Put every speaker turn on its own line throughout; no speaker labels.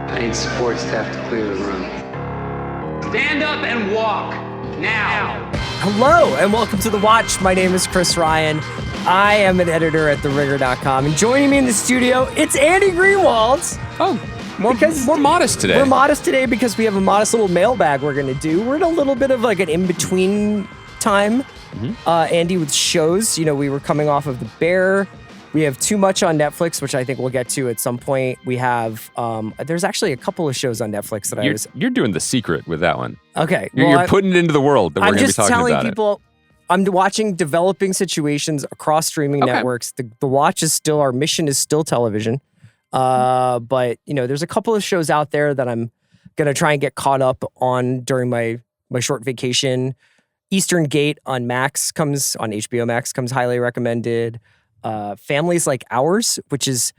I need support staff to clear the room. Stand up and walk, now.
Hello, and welcome to The Watch. My name is Chris Ryan. I am an editor at TheRinger.com, and joining me in the studio, it's Andy Greenwald.
Oh, more modest today.
We're modest today because we have a modest little mailbag we're going to do. We're in a little bit of like an in-between time, Andy, with shows. You know, we were coming off of The Bear. We have Too Much on Netflix, which I think we'll get to at some point. We have, there's actually a couple of shows on Netflix that
You're doing The Secret with that one.
Okay.
You're putting it into the world that we're going to be talking about.
I'm just telling people, I'm watching developing situations across streaming networks. The Watch is still, our mission is still television. But, you know, there's a couple of shows out there that I'm going to try and get caught up on during my short vacation. Eastern Gate on HBO Max comes highly recommended. Families Like Ours, which is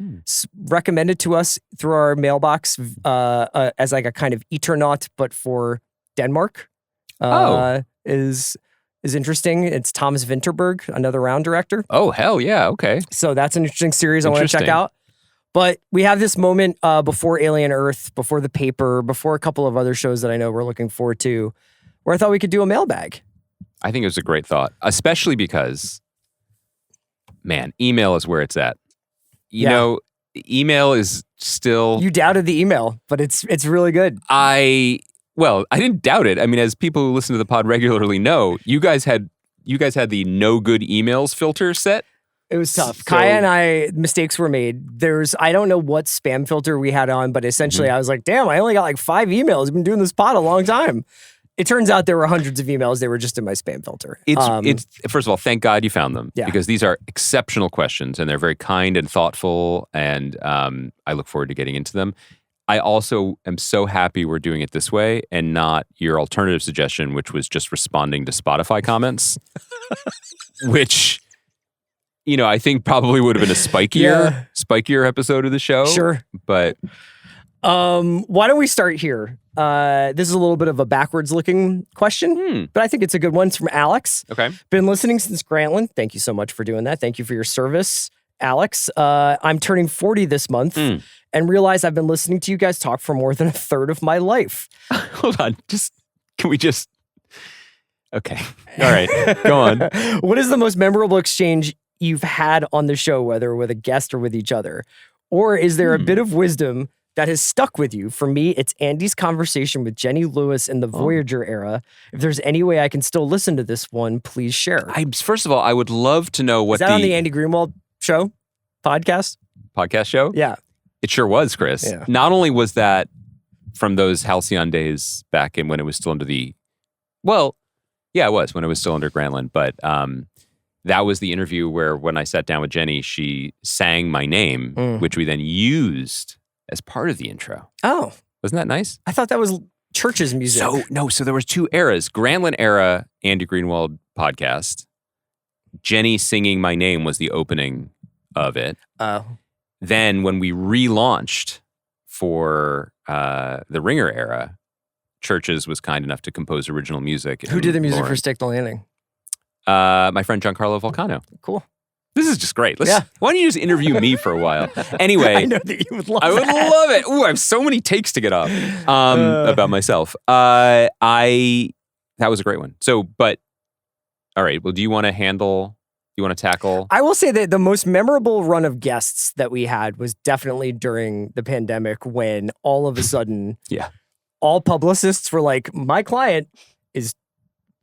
recommended to us through our mailbox as like a kind of Eternaut, but for Denmark, is interesting. It's Thomas Vinterberg, another Round director.
Oh, hell yeah. Okay.
So that's an interesting series I want to check out. But we have this moment before Alien Earth, before The Paper, before a couple of other shows that I know we're looking forward to, where I thought we could do a mailbag.
I think it was a great thought, especially because, man, email is where it's at. You know, email is still... You
doubted the email, but it's really good.
I didn't doubt it. I mean, as people who listen to the pod regularly know, you guys had the no good emails filter set.
It was tough. Kaya and I, mistakes were made. I don't know what spam filter we had on, but essentially I was like, damn, I only got like 5 emails. I've been doing this pod a long time. It turns out there were hundreds of emails. They were just in my spam filter.
It's first of all, thank God you found them because these are exceptional questions and they're very kind and thoughtful, and I look forward to getting into them. I also am so happy we're doing it this way and not your alternative suggestion, which was just responding to Spotify comments, which, you know, I think probably would have been a spikier episode of the show.
Sure.
But
why don't we start here? This is a little bit of a backwards looking question, but I think it's a good one. It's from Alex.
Okay.
Been listening since Grantland. Thank you so much for doing that. Thank you for your service, Alex. I'm turning 40 this month and realize I've been listening to you guys talk for more than a third of my life.
Hold on. Okay. All right. Go on.
What is the most memorable exchange you've had on the show, whether with a guest or with each other? Or is there a bit of wisdom that has stuck with you? For me, it's Andy's conversation with Jenny Lewis in the Voyager era. If there's any way I can still listen to this one, please share.
First of all, I would love to know what
is that on the Andy Greenwald show? Podcast
show?
Yeah.
It sure was, Chris.
Yeah.
Not only was that from those halcyon days back in when it was still under it was when it was still under Grantland, but that was the interview where when I sat down with Jenny, she sang my name, which we then used as part of the intro.
Oh.
Wasn't that nice?
I thought that was Church's music.
So there was 2 eras. Grantland era, Andy Greenwald podcast. Jenny singing my name was the opening of it.
Oh.
Then when we relaunched for the Ringer era, Church's was kind enough to compose original music.
Who did the music for Stick the Landing?
My friend Giancarlo Volcano.
Cool.
This is just great. Why don't you just interview me for a while? Anyway.
I know that you would love it.
I would love it. Ooh, I have so many takes to get off about myself. That was a great one. So, but, all right. Well, do you want to tackle?
I will say that the most memorable run of guests that we had was definitely during the pandemic when all of a sudden, all publicists were like, my client is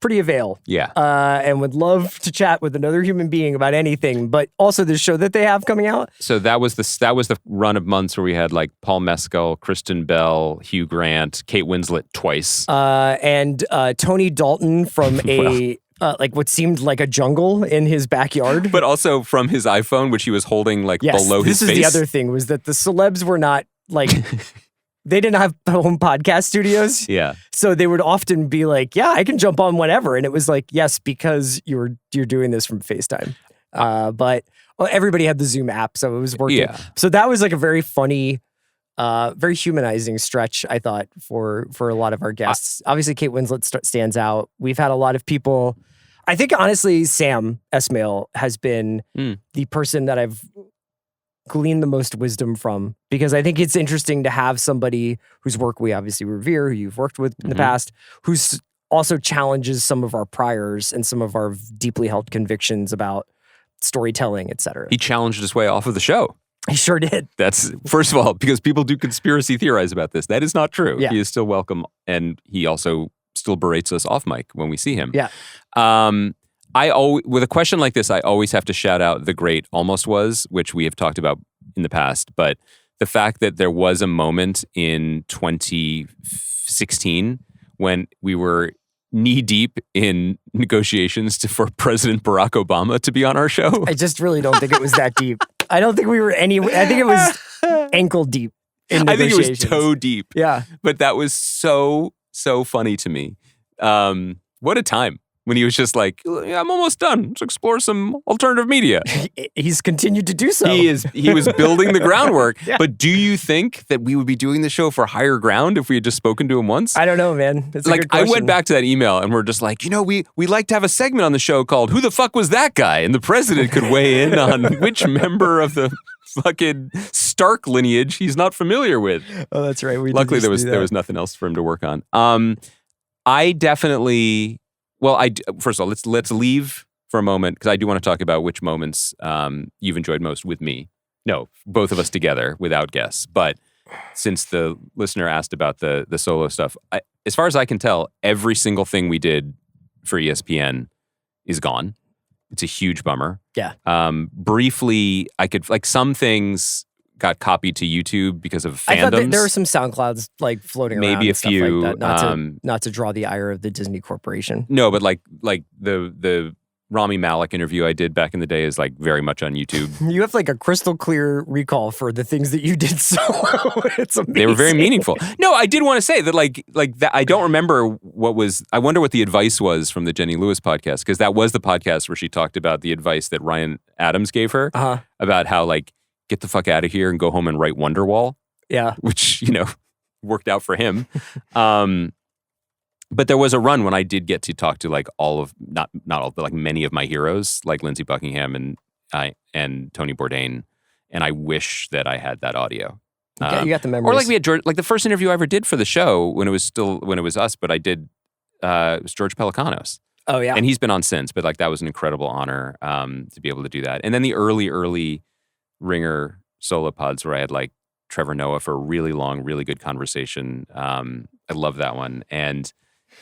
pretty avail.
Yeah.
And would love to chat with another human being about anything, but also the show that they have coming out.
So that was the run of months where we had like Paul Mescal, Kristen Bell, Hugh Grant, Kate Winslet twice.
And Tony Dalton from like what seemed like a jungle in his backyard.
But also from his iPhone, which he was holding like below his face.
This is the other thing, was that the celebs were not like... They didn't have home podcast studios.
Yeah.
So they would often be like, yeah, I can jump on whenever. And it was like, yes, because you're doing this from FaceTime. But everybody had the Zoom app, so it was working.
Yeah.
So that was like a very funny, very humanizing stretch, I thought, for a lot of our guests. Obviously, Kate Winslet stands out. We've had a lot of people. I think, honestly, Sam Esmail has been the person that I've glean the most wisdom from, because I think it's interesting to have somebody whose work we obviously revere, who you've worked with in the past, who's also challenges some of our priors and some of our deeply held convictions about storytelling, etc.
He challenged his way off of the show.
He sure did.
That's, first of all, because people do conspiracy theorize about this. That is not true.
Yeah.
He is still welcome, and he also still berates us off mic when we see him.
Yeah.
With a question like this, I always have to shout out the great Almost Was, which we have talked about in the past. But the fact that there was a moment in 2016 when we were knee deep in negotiations for President Barack Obama to be on our show.
I just really don't think it was that deep. I don't think we were I think it was ankle deep in negotiations.
I think it was toe deep.
Yeah.
But that was so funny to me. What a time when he was just like, yeah, I'm almost done. Let's explore some alternative media.
He's continued to do so.
He was building the groundwork.
Yeah.
But do you think that we would be doing the show for higher ground if we had just spoken to him once?
I don't know, man. It's
like, I went back to that email and we're just like, we like to have a segment on the show called Who the Fuck Was That Guy? And the president could weigh in on which member of the fucking Stark lineage he's not familiar with.
Oh, that's right.
Luckily, there was nothing else for him to work on. I definitely... Well, first of all, let's leave for a moment, because I do want to talk about which moments you've enjoyed most with me. No, both of us together without guests. But since the listener asked about the solo stuff, as far as I can tell, every single thing we did for ESPN is gone. It's a huge bummer.
Yeah.
Briefly, I could, like, some things got copied to YouTube because of fandoms.
I thought that there were some SoundClouds like floating around.
Maybe a few.
Like that, not to draw the ire of the Disney Corporation.
No, but like the Rami Malek interview I did back in the day is like very much on YouTube.
You have like a crystal clear recall for the things that you did solo. It's amazing.
They were very meaningful. No, I did want to say that like that. I don't remember I wonder what the advice was from the Jenny Lewis podcast, because that was the podcast where she talked about the advice that Ryan Adams gave her about how, like, get the fuck out of here and go home and write Wonderwall. Yeah. Which, worked out for him. But there was a run when I did get to talk to like not all, but like many of my heroes, like Lindsey Buckingham and Tony Bourdain. And I wish that I had that audio.
You got the memories.
Or like we had George, like the first interview I ever did for the show when it was us, but I did, it was George Pelecanos.
Oh yeah.
And he's been on since, but like that was an incredible honor to be able to do that. And then the early Ringer solo pods where I had like Trevor Noah for a really long, really good conversation. I love that one. And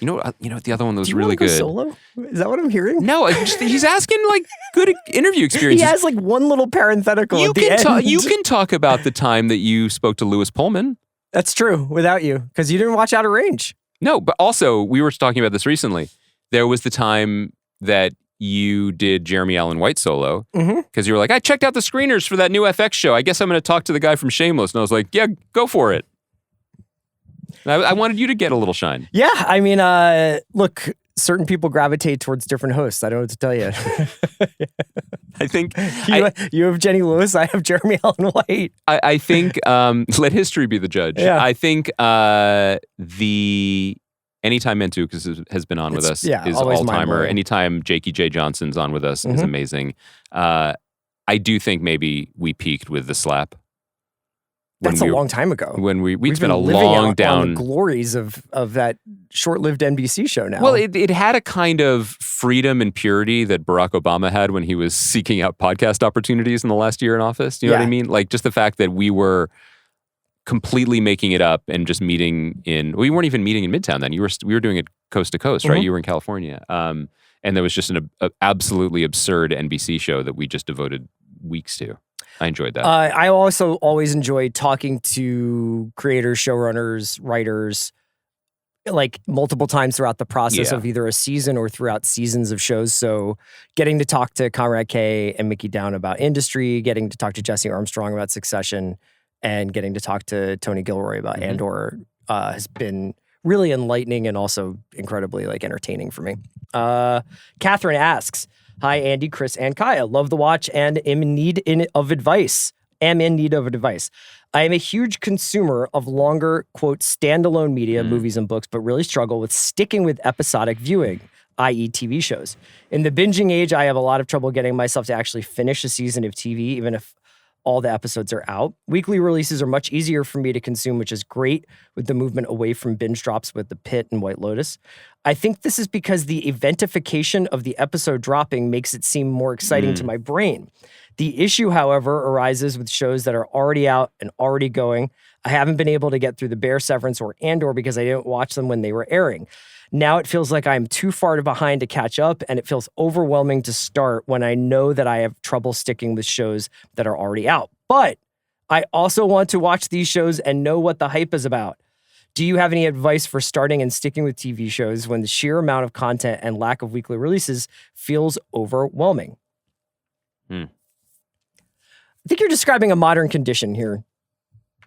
the other one that was really good.
Solo? Is that what I'm hearing?
No, he's asking like good interview experiences.
He has like one little parenthetical at the end.
You can talk about the time that you spoke to Lewis Pullman.
That's true, without you, because you didn't watch Out of Range.
No, but also we were talking about this recently. There was the time that you did Jeremy Allen White solo, because you were like, I checked out the screeners for that new FX show. I guess I'm going to talk to the guy from Shameless. And I was like, yeah, go for it. I wanted you to get a little shine.
Yeah, I mean, look, certain people gravitate towards different hosts. I don't know what to tell you.
I think
you have Jenny Lewis. I have Jeremy Allen White.
I think let history be the judge.
Yeah.
I think Anytime Mentuk has been on with us is all-timer. Anytime Jakey J. Johnson's on with us is amazing. I do think maybe we peaked with The Slap.
That's a long time ago.
When we'd been a long down
on the glories of that short-lived NBC show now.
Well, it had a kind of freedom and purity that Barack Obama had when he was seeking out podcast opportunities in the last year in office. Do you know what I mean? Like, just the fact that we were completely making it up and just meeting we weren't even meeting in Midtown then. We were doing it coast to coast, right? You were in California. And there was just an absolutely absurd NBC show that we just devoted weeks to. I enjoyed that.
I also always enjoyed talking to creators, showrunners, writers, like multiple times throughout the process of either a season or throughout seasons of shows. So getting to talk to Conrad K. and Mickey Down about industry, getting to talk to Jesse Armstrong about Succession, and getting to talk to Tony Gilroy about Andor has been really enlightening and also incredibly like entertaining for me. Catherine asks, hi, Andy, Chris, and Kaya. Love the watch and am in need of advice. I am a huge consumer of longer, quote, standalone media, movies and books, but really struggle with sticking with episodic viewing, i.e. TV shows. In the binging age, I have a lot of trouble getting myself to actually finish a season of TV, even if all the episodes are out. Weekly releases are much easier for me to consume, which is great with the movement away from binge drops with The Pit and White Lotus. I think this is because the eventification of the episode dropping makes it seem more exciting to my brain. The issue, however, arises with shows that are already out and already going. I haven't been able to get through The Bear, Severance, or Andor because I didn't watch them when they were airing. Now it feels like I'm too far behind to catch up, and it feels overwhelming to start when I know that I have trouble sticking with shows that are already out. But I also want to watch these shows and know what the hype is about. Do you have any advice for starting and sticking with TV shows when the sheer amount of content and lack of weekly releases feels overwhelming? I think you're describing a modern condition here,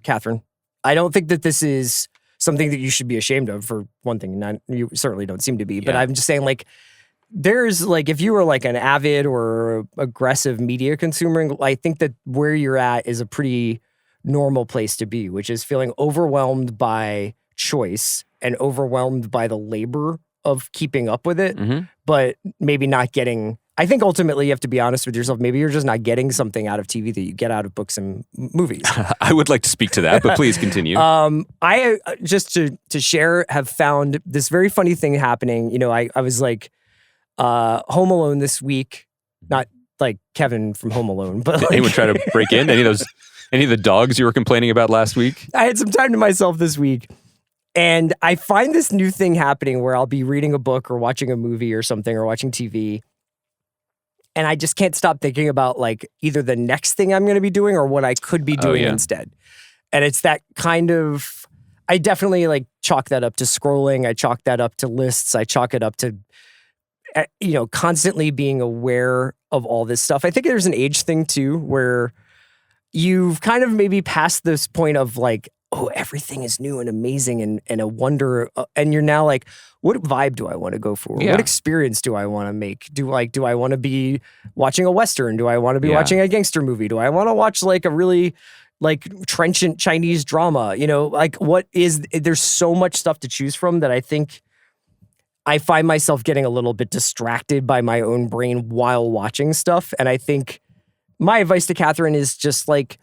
Catherine. I don't think that this is something that you should be ashamed of, for one thing. You certainly don't seem to be, but I'm just saying, like, there's, like, if you were like an avid or aggressive media consumer, I think that where you're at is a pretty normal place to be, which is feeling overwhelmed by choice and overwhelmed by the labor of keeping up with it, but maybe not getting. I think ultimately you have to be honest with yourself. Maybe you're just not getting something out of TV that you get out of books and movies.
I would like to speak to that, but please continue.
I just to share, have found this very funny thing happening. You know, I was like Home Alone this week, not like Kevin from Home Alone, but
did anyone try to break in? Any of the dogs you were complaining about last week?
I had some time to myself this week. And I find this new thing happening where I'll be reading a book or watching a movie or something or watching TV. And I just can't stop thinking about, like, either the next thing I'm going to be doing or what I could be doing instead. And it's that kind of, I definitely, like, chalk that up to scrolling. I chalk that up to lists. I chalk it up to, you know, constantly being aware of all this stuff. I think there's an age thing too, where you've kind of maybe passed this point of, like, oh, everything is new and amazing and a wonder. And you're now like, what vibe do I want to go for? Yeah. What experience do I want to make? Do I want to be watching a Western? Do I want to be watching a gangster movie? Do I want to watch, like, a really, like, trenchant Chinese drama? You know, like, there's so much stuff to choose from that I think I find myself getting a little bit distracted by my own brain while watching stuff. And I think my advice to Catherine is just, like,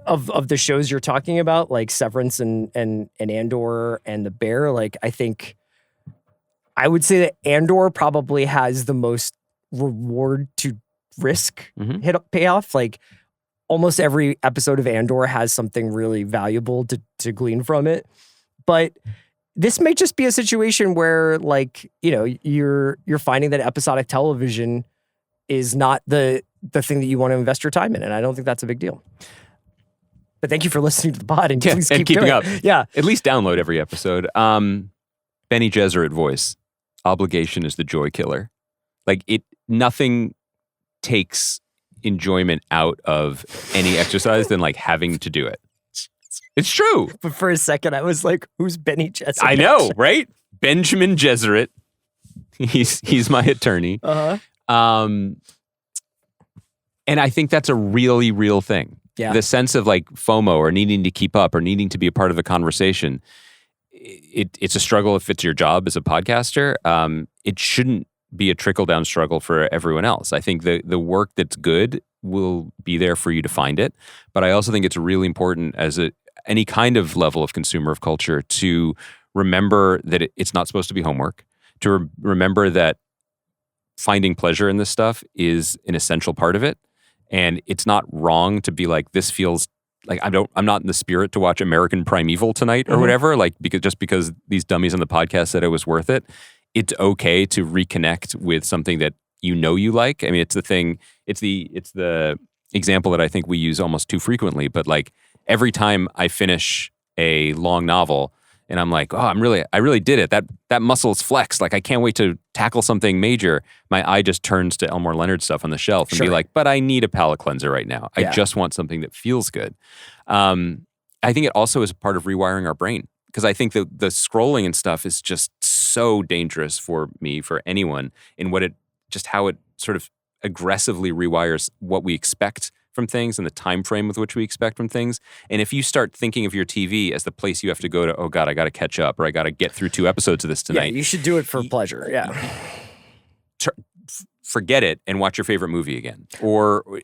of the shows you're talking about, like Severance and Andor and The Bear, like, I think I would say that Andor probably has the most reward to risk payoff. Like, almost every episode of Andor has something really valuable to glean from it. But this may just be a situation where, like, you know, you're finding that episodic television is not the thing that you want to invest your time in, and I don't think that's a big deal. But thank you for listening to the pod, and please keep
keeping up.
Yeah.
At least download every episode. Benny Gesserit voice. Obligation is the joy killer. Like, nothing takes enjoyment out of any exercise than, like, having to do it. It's true.
But for a second, I was like, who's Benny Gesserit?
I know, right? Benjamin Gesserit. He's my attorney. And I think that's a really real thing. Yeah. The sense of, like, FOMO or needing to keep up or needing to be a part of the conversation, it's a struggle if it's your job as a podcaster. It shouldn't be a trickle-down struggle for everyone else. I think the work that's good will be there for you to find it. But I also think it's really important as any kind of level of consumer of culture to remember that it's not supposed to be homework, to remember that finding pleasure in this stuff is an essential part of it. And it's not wrong to be like, this feels like I'm not in the spirit to watch American Primeval tonight or whatever. Like, because these dummies on the podcast said it was worth it. It's okay to reconnect with something that you know you like. I mean, it's the thing. It's the example that I think we use almost too frequently. But, like, every time I finish a long novel and I'm like, oh, I really did it. That muscle is flexed. Like, I can't wait to tackle something major. My eye just turns to Elmore Leonard stuff on the shelf and be like, but I need a palate cleanser right now. I just want something that feels good. I think it also is a part of rewiring our brain, because I think the scrolling and stuff is just so dangerous for me, for anyone, in how it sort of aggressively rewires what we expect from things and the time frame with which we expect from things. And if you start thinking of your TV as the place you have to go to, oh God, I got to catch up, or I got to get through 2 episodes of this tonight.
Yeah, you should do it for pleasure. Yeah.
forget it and watch your favorite movie again,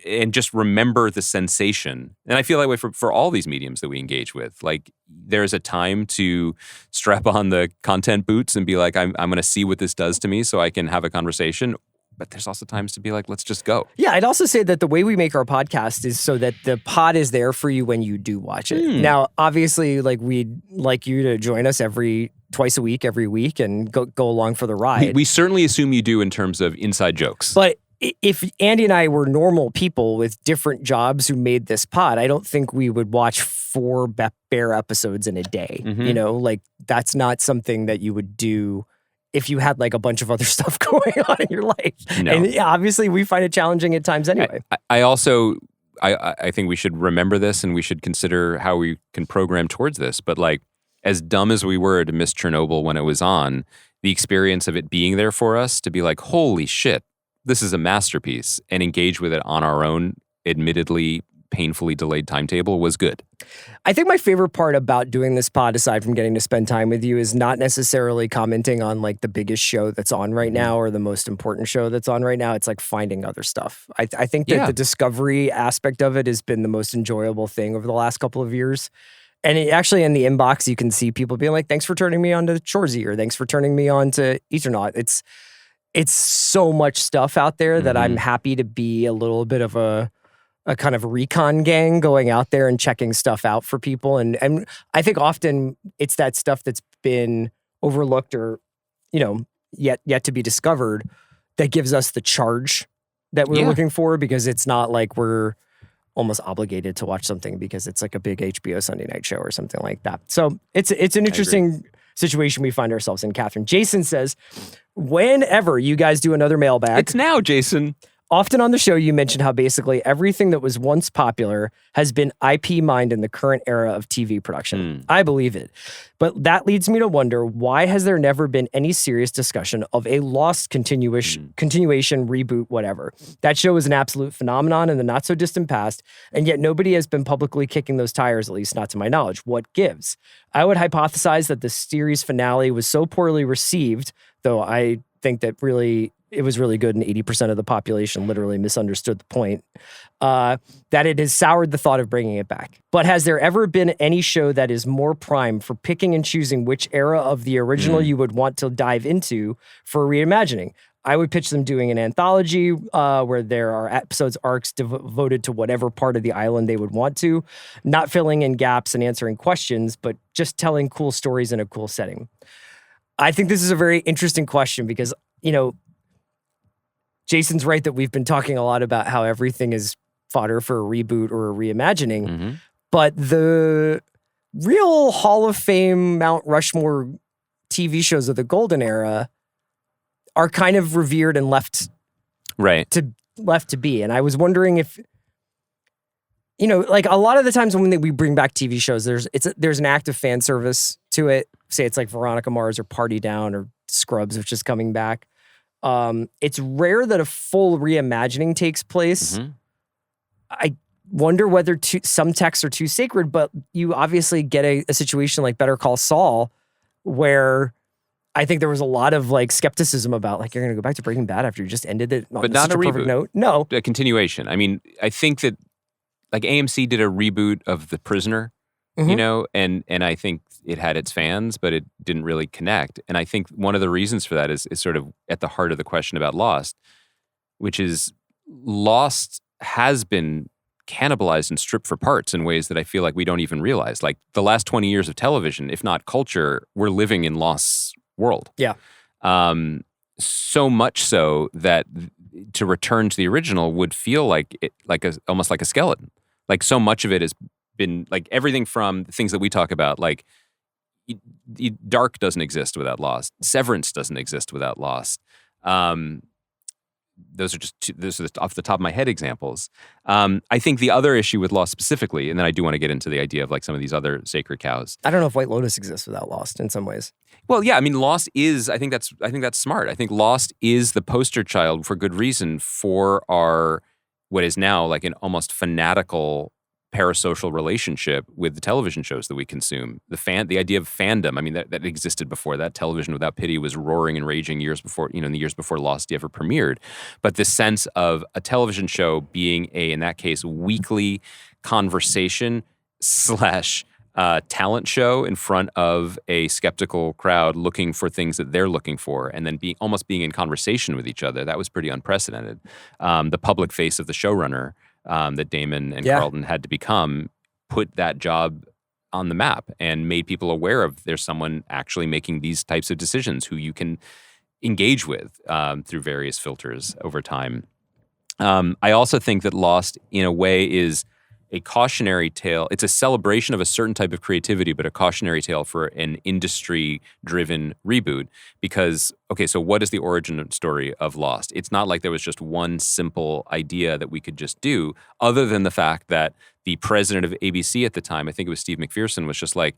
and just remember the sensation. And I feel that way for all these mediums that we engage with. Like, there's a time to strap on the content boots and be like, I'm going to see what this does to me so I can have a conversation. But there's also times to be like, let's just go.
Yeah, I'd also say that the way we make our podcast is so that the pod is there for you when you do watch it. Now, obviously, like, we'd like you to join us twice a week, every week, and go along for the ride.
We certainly assume you do in terms of inside jokes.
But if Andy and I were normal people with different jobs who made this pod, I don't think we would watch 4 Bear episodes in a day. You know, like, that's not something that you would do if you had like a bunch of other stuff going on in your life.
No.
And obviously we find it challenging at times anyway.
I also think we should remember this, and we should consider how we can program towards this. But like, as dumb as we were to miss Chernobyl when it was on, the experience of it being there for us to be like, holy shit, this is a masterpiece, and engage with it on our own, admittedly painfully delayed timetable, was good.
I think my favorite part about doing this pod, aside from getting to spend time with you, is not necessarily commenting on like the biggest show that's on right now or the most important show that's on right now. It's like finding other stuff. I think that the discovery aspect of it has been the most enjoyable thing over the last couple of years. And actually in the inbox, you can see people being like, thanks for turning me on to Shoresy, or thanks for turning me on to Eternaut. It's so much stuff out there that I'm happy to be a little bit of a kind of recon gang going out there and checking stuff out for people. And I think often it's that stuff that's been overlooked or, you know, yet to be discovered that gives us the charge that we're looking for, because it's not like we're almost obligated to watch something because it's like a big HBO Sunday night show or something like that. So it's an interesting situation we find ourselves in, Catherine. Jason says, whenever you guys do another mailbag.
It's now, Jason.
Often on the show, you mentioned how basically everything that was once popular has been IP mined in the current era of TV production. I believe it. But that leads me to wonder, why has there never been any serious discussion of a Lost continuation, reboot, whatever? That show is an absolute phenomenon in the not-so-distant past, and yet nobody has been publicly kicking those tires, at least not to my knowledge. What gives? I would hypothesize that the series finale was so poorly received, though I think that it was really good and 80% of the population literally misunderstood the point, that it has soured the thought of bringing it back. But has there ever been any show that is more prime for picking and choosing which era of the original you would want to dive into for reimagining? I would pitch them doing an anthology where there are episodes, arcs devoted to whatever part of the island they would want to, not filling in gaps and answering questions, but just telling cool stories in a cool setting. I think this is a very interesting question because, you know, Jason's right that we've been talking a lot about how everything is fodder for a reboot or a reimagining, but the real Hall of Fame Mount Rushmore TV shows of the golden era are kind of revered and left to be. And I was wondering if, you know, like a lot of the times when we bring back TV shows, there's an active fan service to it. Say it's like Veronica Mars or Party Down or Scrubs, which is coming back. It's rare that a full reimagining takes place. I wonder whether some texts are too sacred, but you obviously get a situation like Better Call Saul, where I think there was a lot of like skepticism about like, you're going to go back to Breaking Bad after you just ended it on
but not
such
a
perfect
reboot.
Note. No.
A continuation. I mean, I think that like AMC did a reboot of The Prisoner, you know, and I think it had its fans, but it didn't really connect. And I think one of the reasons for that is sort of at the heart of the question about Lost, which is Lost has been cannibalized and stripped for parts in ways that I feel like we don't even realize. Like the last 20 years of television, if not culture, we're living in Lost's world.
Yeah.
So much so that to return to the original would feel like almost like a skeleton. Like so much of it has been like everything from the things that we talk about, like Dark doesn't exist without Lost. Severance doesn't exist without Lost. Those are off the top of my head examples. I think the other issue with Lost specifically, and then I do want to get into the idea of like some of these other sacred cows.
I don't know if White Lotus exists without Lost in some ways.
Well, yeah, I mean, Lost is. I think that's smart. I think Lost is the poster child for good reason for our what is now like an almost fanatical parasocial relationship with the television shows that we consume. The idea of fandom, I mean, that existed before that. Television Without Pity was roaring and raging years before, in the years before Lost ever premiered. But this sense of a television show being in that case, weekly conversation / talent show in front of a skeptical crowd looking for things that they're looking for, and then almost being in conversation with each other. That was pretty unprecedented. The public face of the showrunner that Damon and Carlton had to become put that job on the map and made people aware of there's someone actually making these types of decisions who you can engage with through various filters over time. I also think that Lost, in a way, is a cautionary tale. It's a celebration of a certain type of creativity, but a cautionary tale for an industry-driven reboot. Because, okay, so what is the origin story of Lost? It's not like there was just one simple idea that we could just do, other than the fact that the president of ABC at the time, I think it was Steve McPherson, was just like,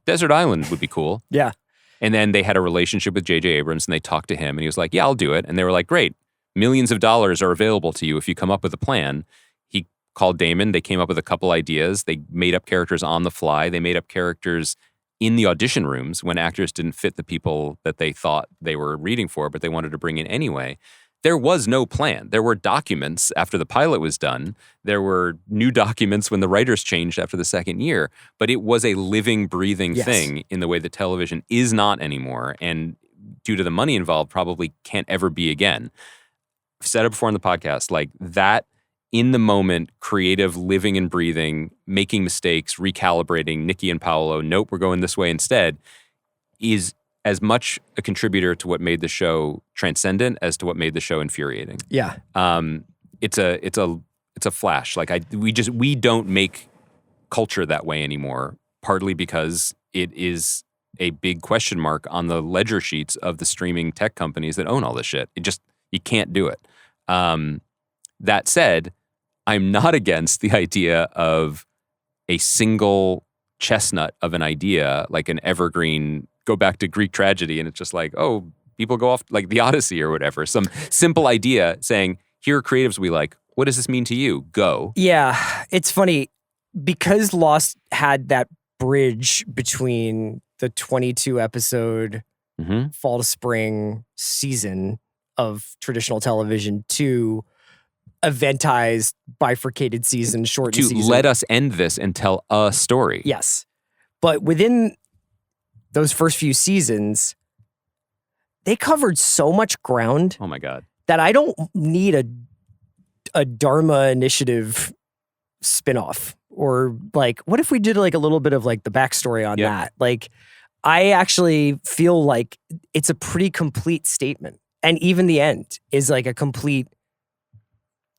Desert Island would be cool.
Yeah.
And then they had a relationship with J.J. Abrams, and they talked to him, and he was like, yeah, I'll do it. And they were like, great, millions of dollars are available to you if you come up with a plan. He called Damon. They came up with a couple ideas. They made up characters on the fly. They made up characters in the audition rooms when actors didn't fit the people that they thought they were reading for, but they wanted to bring in anyway. There was no plan. There were documents after the pilot was done. There were new documents when the writers changed after the second year, but it was a living, breathing thing in the way that television is not anymore, and due to the money involved, probably can't ever be again. I've said it before on the podcast, like that in the moment, creative, living and breathing, making mistakes, recalibrating, Nikki and Paolo, nope, we're going this way instead, is as much a contributor to what made the show transcendent as to what made the show infuriating.
Yeah.
It's a flash. Like we don't make culture that way anymore, partly because it is a big question mark on the ledger sheets of the streaming tech companies that own all this shit. You can't do it. That said, I'm not against the idea of a single chestnut of an idea, like an evergreen, go back to Greek tragedy, and it's just like, oh, people go off like the Odyssey or whatever. Some simple idea saying, here are creatives we like. What does this mean to you? Go.
Yeah, it's funny because Lost had that bridge between the 22 episode fall to spring season of traditional television to eventized bifurcated season, shortened season.
To let us end this and tell a story.
Yes. But within those first few seasons, they covered so much ground.
Oh my God.
That I don't need a Dharma Initiative spinoff. Or like, what if we did like a little bit of like the backstory on that? Like, I actually feel like it's a pretty complete statement. And even the end is like a complete,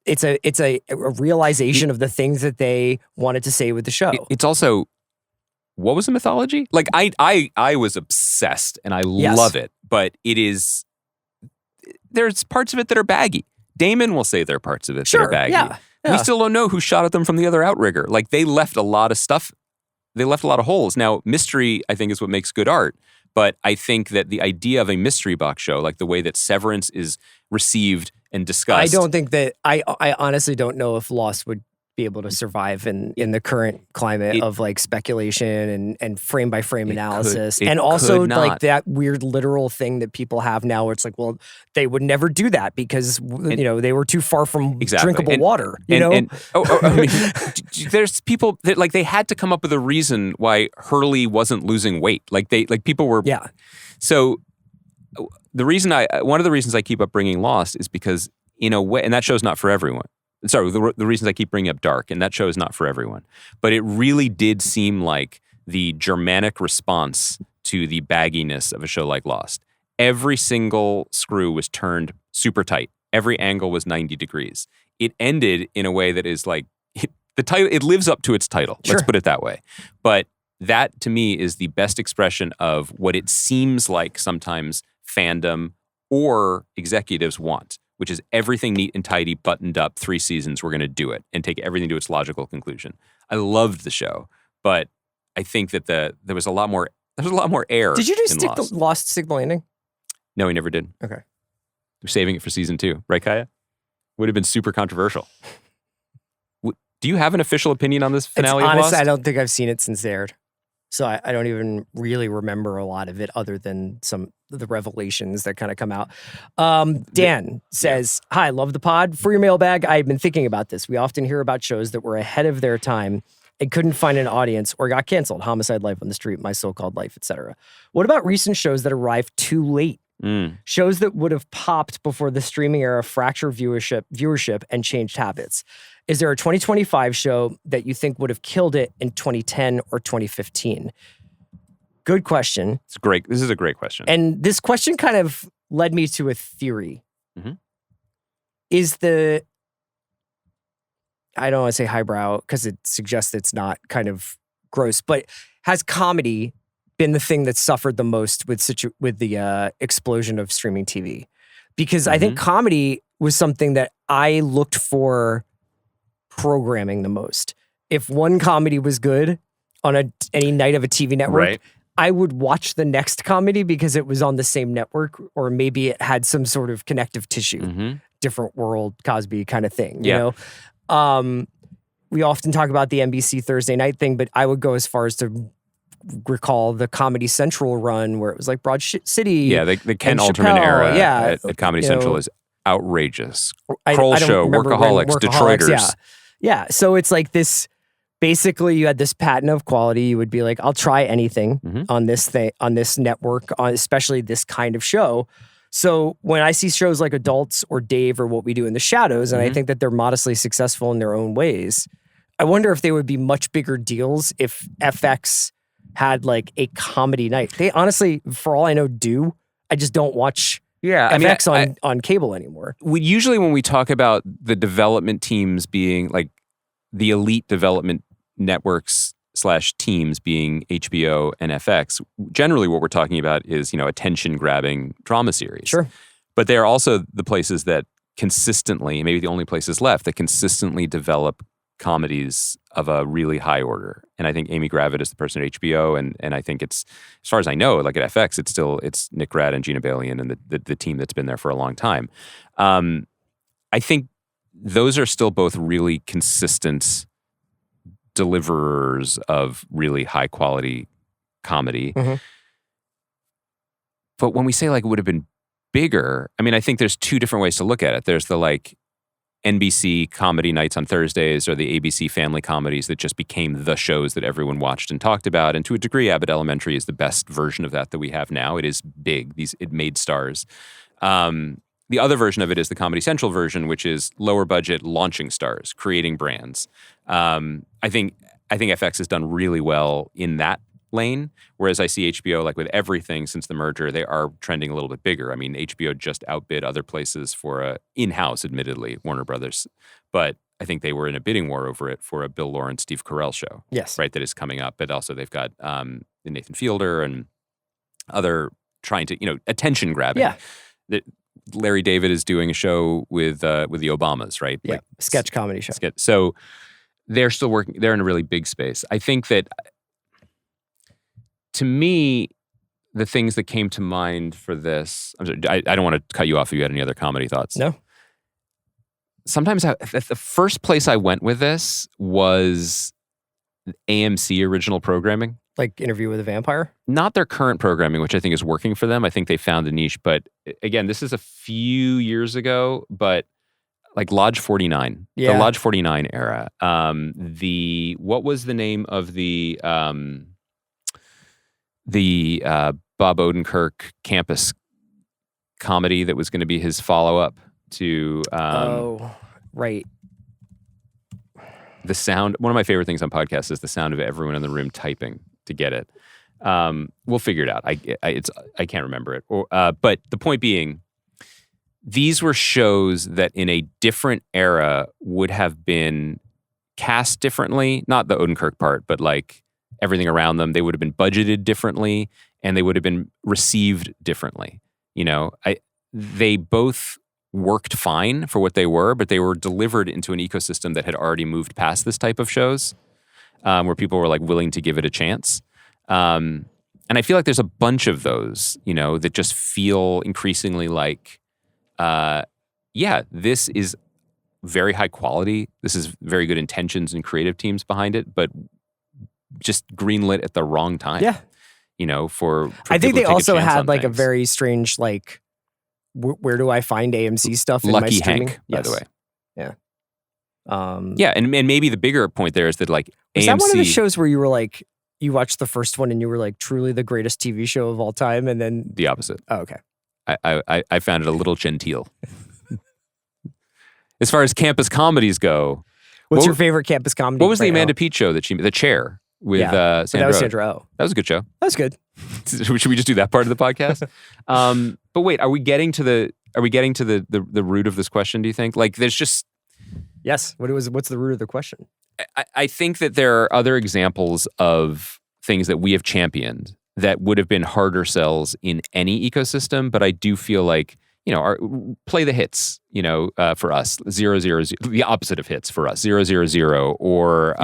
it's a realization of the things that they wanted to say with the show.
It's also, what was the mythology? Like I was obsessed and I love it, but there's parts of it that are baggy. Damon will say there are parts of it that are baggy. Yeah. We still don't know who shot at them from the other outrigger. Like they left a lot of stuff. They left a lot of holes. Now, mystery, I think, is what makes good art. But I think that the idea of a mystery box show, like the way that Severance is received and discussed.
I don't think that, I honestly don't know if Lost would be able to survive in the current climate of like speculation and frame by frame analysis. And also like that weird literal thing that people have now where it's like, well, they would never do that because, they were too far from drinkable water, you know?
I mean, there's people that like, they had to come up with a reason why Hurley wasn't losing weight. Like people were.
Yeah.
So one of the reasons I keep up bringing Lost is because in a way, and that show's not for everyone. Sorry, the reasons I keep bringing up Dark, and that show is not for everyone. But it really did seem like the Germanic response to the bagginess of a show like Lost. Every single screw was turned super tight. Every angle was 90 degrees. It ended in a way that is like, the title, it lives up to its title. Sure. Let's put it that way. But that, to me, is the best expression of what it seems like sometimes fandom or executives want, which is everything neat and tidy, buttoned up, 3 seasons, we're going to do it, and take everything to its logical conclusion. I loved the show, but I think that there was a lot more air.
Did you just stick the Lost Signal Landing?
No, he never did.
Okay.
They're saving it for season 2, right, Kaya? Would have been super controversial. Do you have an official opinion on this finale of
Honestly,
Lost?
I don't think I've seen it since it aired. So I don't even really remember a lot of it other than some of the revelations that kind of come out. Dan says, Hi, love the pod. For your mailbag, I've been thinking about this. We often hear about shows that were ahead of their time and couldn't find an audience or got canceled. Homicide, Life on the Street, My So-Called Life, etc. What about recent shows that arrived too late? Shows that would have popped before the streaming era fractured viewership and changed habits. Is there a 2025 show that you think would have killed it in 2010 or 2015? Good question.
It's great. This is a great question.
And this question kind of led me to a theory.
Mm-hmm.
I don't want to say highbrow because it suggests it's not kind of gross, but has comedy been the thing that suffered the most with the explosion of streaming TV? Because I think comedy was something that I looked for programming the most. If one comedy was good on any night of a TV network, I would watch the next comedy because it was on the same network, or maybe it had some sort of connective tissue, different world, Cosby kind of thing, you know? We often talk about the NBC Thursday night thing, but I would go as far as to recall the Comedy Central run where it was like Broad City.
Yeah, the Ken Alterman era at Comedy Central is outrageous. Kroll Show, Workaholics, Detroiters.
Yeah. So it's like this, basically you had this patent of quality. You would be like, I'll try anything on this thing, on this network, especially this kind of show. So when I see shows like Adults or Dave or What We Do in the Shadows, and I think that they're modestly successful in their own ways, I wonder if they would be much bigger deals if FX had like a comedy night. They honestly, for all I know, do. I just don't watch FX on cable anymore.
Usually when we talk about the development teams being like the elite development networks / teams being HBO and FX, generally what we're talking about is, attention-grabbing drama series.
Sure.
But they are also the places that consistently, maybe the only places left, that consistently develop comedies of a really high order. And I think Amy Gravitt is the person at HBO, and I think it's, as far as I know, like at FX, it's Nick Grad and Gina Balian and the team that's been there for a long time. I think those are still both really consistent deliverers of really high quality comedy. But when we say like it would have been bigger, I mean, I think there's two different ways to look at it. There's the like NBC comedy nights on Thursdays or the ABC family comedies that just became the shows that everyone watched and talked about. And to a degree, Abbott Elementary is the best version of that we have now. It is big. It made stars. The other version of it is the Comedy Central version, which is lower budget, launching stars, creating brands. I think FX has done really well in that lane, whereas I see HBO, like with everything since the merger, they are trending a little bit bigger. I mean, HBO just outbid other places for in-house, admittedly, Warner Brothers, but I think they were in a bidding war over it for a Bill Lawrence, Steve Carell show.
Yes.
Right, that is coming up. But also they've got Nathan Fielder and other trying to, attention grabbing.
Yeah.
Larry David is doing a show with the Obamas, right?
Yeah,
like,
sketch comedy show.
So they're still working. They're in a really big space. I think that, to me, the things that came to mind for this, I'm sorry, I don't want to cut you off if you had any other comedy thoughts.
No.
Sometimes the first place I went with this was AMC original programming.
Like Interview with a Vampire?
Not their current programming, which I think is working for them. I think they found a niche. But again, this is a few years ago, but like Lodge 49, the Lodge 49 era. What was the name of the Bob Odenkirk campus comedy that was going to be his follow-up to...
right.
The sound, one of my favorite things on podcasts is the sound of everyone in the room typing to get it. We'll figure it out. I can't remember it. But the point being, these were shows that in a different era would have been cast differently. Not the Odenkirk part, but like everything around them. They would have been budgeted differently, and they would have been received differently. They both worked fine for what they were, but they were delivered into an ecosystem that had already moved past this type of shows, where people were like willing to give it a chance. And I feel like there's a bunch of those, that just feel increasingly like, this is very high quality. This is very good intentions and creative teams behind it, but just greenlit at the wrong time.
Yeah.
For
I think they also had like
things.
a very strange, like, where do I find AMC stuff in
Lucky
my streaming?
Hank, by the way.
Yeah.
Yeah, and maybe the bigger point there is that like
was
AMC.
that one of the shows where you were like, you watched the first one and you were like, truly the greatest TV show of all time, and then
The opposite.
Oh, okay.
I found it a little genteel. As far as campus comedies go,
what's your favorite campus comedy?
What was the Amanda Peet show that The Chair with Sandra?
That was Sandra Oh.
That was a good show.
That was good.
Should we just do that part of the podcast? But wait, are we getting to the root of this question? Do you think? Like, there's just
yes. What's the root of the question?
I think that there are other examples of things that we have championed that would have been harder sells in any ecosystem, but I do feel like, play the hits, for us, 000, the opposite of hits for us, 000, or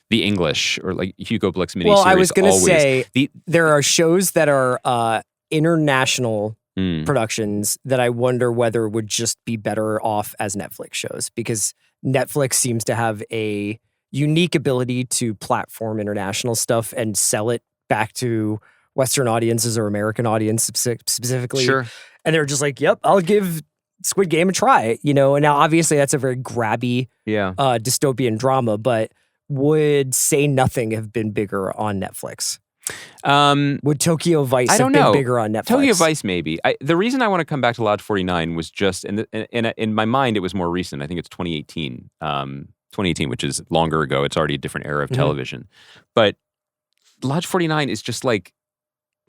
The English, or like Hugo Blick's miniseries.
Well, I was going to say, there are shows that are international productions that I wonder whether would just be better off as Netflix shows, because Netflix seems to have a unique ability to platform international stuff and sell it back to Western audiences or American audience specifically.
Sure.
And they're just like, yep, I'll give Squid Game a try, And now obviously that's a very grabby dystopian drama, but would Say Nothing have been bigger on Netflix? Would Tokyo Vice have been bigger on Netflix?
Tokyo Vice, maybe. The reason I want to come back to Lodge 49 was just, in my mind, it was more recent. I think it's 2018. 2018, which is longer ago. It's already a different era of television. But Lodge 49 is just like,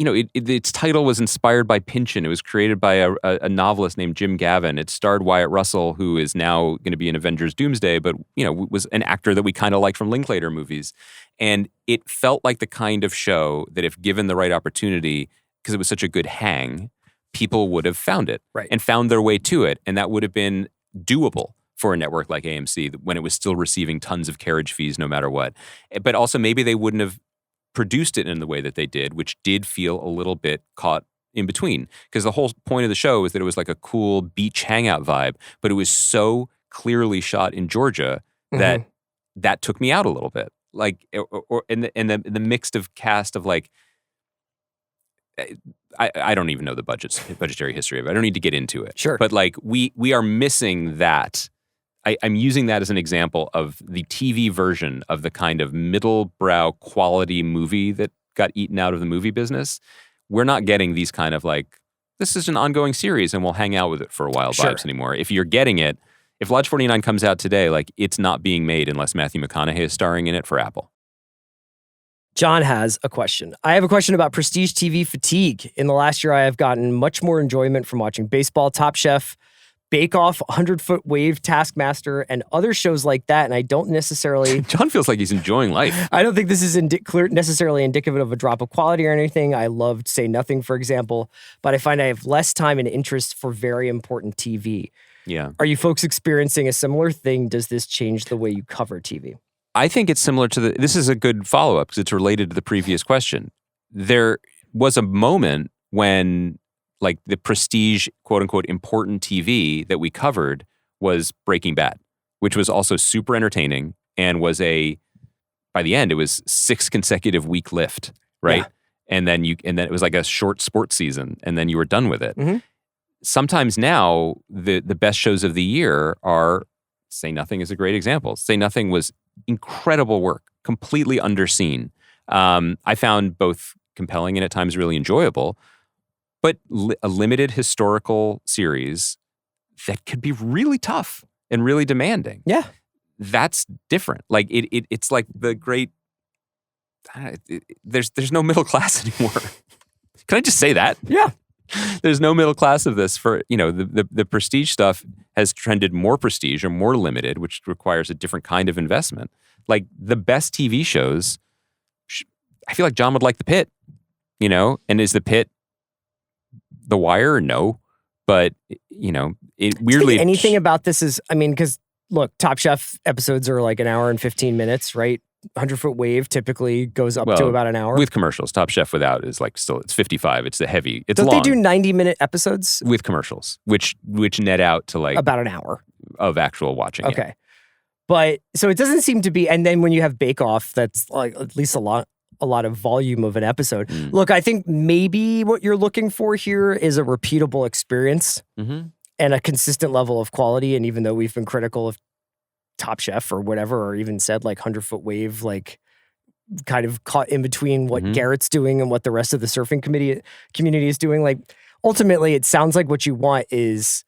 its title was inspired by Pynchon. It was created by a novelist named Jim Gavin. It starred Wyatt Russell, who is now going to be in Avengers Doomsday, but, was an actor that we kind of liked from Linklater movies. And it felt like the kind of show that if given the right opportunity, because it was such a good hang, people would have found it and found their way to it. And that would have been doable for a network like AMC when it was still receiving tons of carriage fees no matter what. But also maybe they wouldn't have produced it in the way that they did, which did feel a little bit caught in between. Because the whole point of the show is that it was like a cool beach hangout vibe, but it was so clearly shot in Georgia that took me out a little bit. Like, or in the mixed of cast of like, I don't even know the budgetary history of it. I don't need to get into it.
Sure.
But like we are missing that. I'm using that as an example of the TV version of the kind of middle-brow quality movie that got eaten out of the movie business. We're not getting these kind of like, this is an ongoing series and we'll hang out with it for a while vibes anymore. If you're getting it, if Lodge 49 comes out today, like it's not being made unless Matthew McConaughey is starring in it for Apple.
John has a question. I have a question about prestige TV fatigue. In the last year, I have gotten much more enjoyment from watching baseball, Top Chef, Bake Off, 100-Foot Wave, Taskmaster, and other shows like that. And I don't necessarily...
John feels like he's enjoying life.
I don't think this is necessarily indicative of a drop of quality or anything. I loved Say Nothing, for example, but I find I have less time and interest for very important TV.
Yeah.
Are you folks experiencing a similar thing? Does this change the way you cover TV?
I think it's similar to this is a good follow-up because it's related to the previous question. There was a moment when like the prestige, quote unquote, important TV that we covered was Breaking Bad, which was also super entertaining and was by the end, it was 6 consecutive week lift, right? Yeah. And then it was like a short sports season and then you were done with it. Mm-hmm. Sometimes now the best shows of the year are, Say Nothing is a great example. Say Nothing was incredible work, completely underseen. I found both compelling and at times really enjoyable, but a limited historical series that could be really tough and really demanding.
Yeah.
That's different. Like it's like the great, there's no middle class anymore. Can I just say that?
Yeah.
There's no middle class of this for, the prestige stuff has trended more prestige or more limited, which requires a different kind of investment. Like the best TV shows, I feel like John would like The Pitt, and is The Pitt The Wire? No. But, it weirdly...
Anything about this is, because look, Top Chef episodes are like an hour and 15 minutes, right? 100-Foot Wave typically goes up to about an hour.
With commercials. Top Chef without is like still, it's 55. It's the heavy. It's
Don't
long.
They do 90-minute episodes?
With commercials, which net out to like...
About an hour.
of actual watching.
Okay. Yeah. But so it doesn't seem to be, and then when you have Bake Off, that's like at least a lot of volume of an episode. Look, I think maybe what you're looking for here is a repeatable experience and a consistent level of quality. And even though we've been critical of Top Chef or whatever, or even said like 100-Foot Wave, like kind of caught in between what Garrett's doing and what the rest of the surfing community is doing, like ultimately it sounds like what you want is,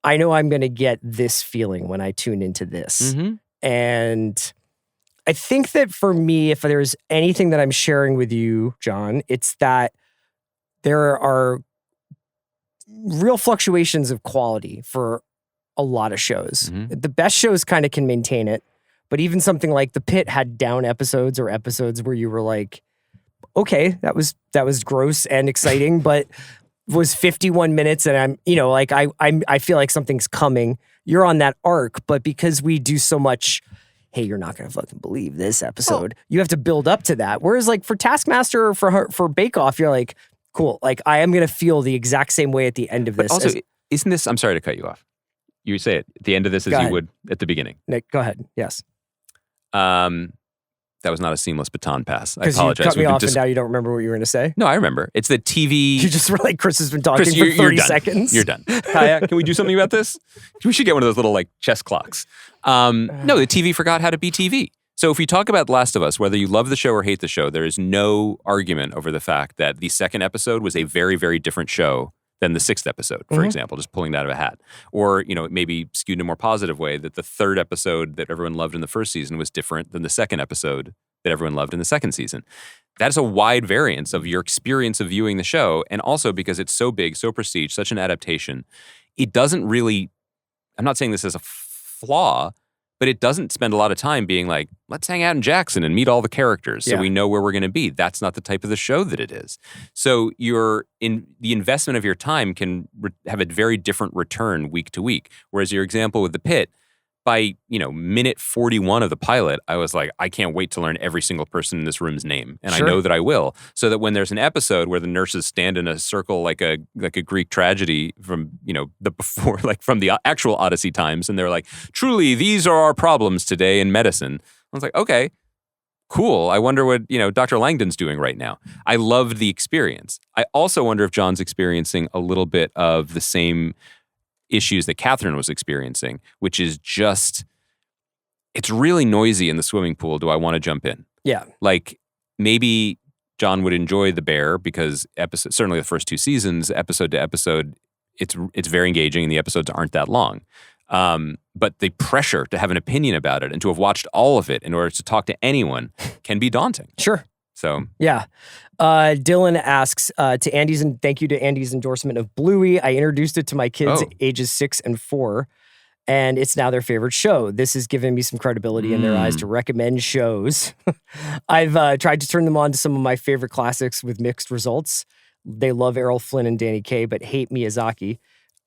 I know I'm going to get this feeling when I tune into this. And I think that for me, if there's anything that I'm sharing with you, John, it's that there are real fluctuations of quality for a lot of shows. The best shows kind of can maintain it, but even something like The Pit had down episodes or episodes where you were like, okay, that was gross and exciting, but was 51 minutes and I'm, like I feel like something's coming. You're on that arc, but because we do so much, hey, you're not going to fucking believe this episode. You have to build up to that. Whereas like for Taskmaster or for Bake Off, you're like, cool. Like I am going to feel the exact same way at the end of this.
But also, isn't this, I'm sorry to cut you off. You say it at the end of this as you would at the beginning.
Nick, go ahead. Yes.
That was not a seamless baton pass. I apologize.
You cut me off and now you don't remember what you were going to say?
No, I remember. It's the TV.
You just were like, Chris has been talking for 30 seconds.
You're done. Kaya, can we do something about this? We should get one of those little like chess clocks. No, the TV forgot how to be TV. So if we talk about Last of Us, whether you love the show or hate the show, there is no argument over the fact that the second episode was a very, very different show than the sixth episode, for example, just pulling that out of a hat. Or, maybe skewed in a more positive way that the third episode that everyone loved in the first season was different than the second episode that everyone loved in the second season. That is a wide variance of your experience of viewing the show. And also because it's so big, so prestige, such an adaptation, it doesn't really, I'm not saying this is a flaw, but it doesn't spend a lot of time being like, let's hang out in Jackson and meet all the characters so we know where we're going to be. That's not the type of the show that it is. So the investment of your time can have a very different return week to week. Whereas your example with The Pit, by minute 41 of the pilot, I was like, I can't wait to learn every single person in this room's name, and I know that I will. So that when there's an episode where the nurses stand in a circle like a Greek tragedy from from the actual Odyssey times, and they're like, truly, these are our problems today in medicine. I was like, okay, cool. I wonder what Dr. Langdon's doing right now. I loved the experience. I also wonder if John's experiencing a little bit of the same issues that Catherine was experiencing, which is just, it's really noisy in the swimming pool. Do I want to jump in? Yeah. Like maybe John would enjoy The Bear because certainly the first two seasons, episode to episode, it's very engaging and the episodes aren't that long. But the pressure to have an opinion about it and to have watched all of it in order to talk to anyone can be daunting.
Sure.
So
yeah. Dylan asks to Andy's, and thank you to Andy's endorsement of Bluey. I introduced it to my kids ages 6 and 4, and it's now their favorite show. This has given me some credibility in their eyes to recommend shows. I've tried to turn them on to some of my favorite classics with mixed results. They love Errol Flynn and Danny Kaye, but hate Miyazaki.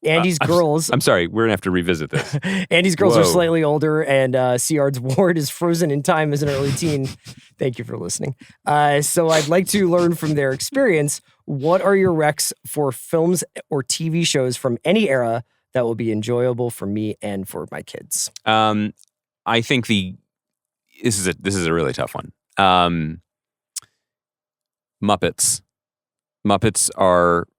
Andy's girls.
I'm sorry, we're gonna have to revisit this.
Andy's girls are slightly older, and Seard's Ward is frozen in time as an early teen. Thank you for listening. So I'd like to learn from their experience. What are your recs for films or TV shows from any era that will be enjoyable for me and for my kids?
I think this is a really tough one. Muppets. Muppets are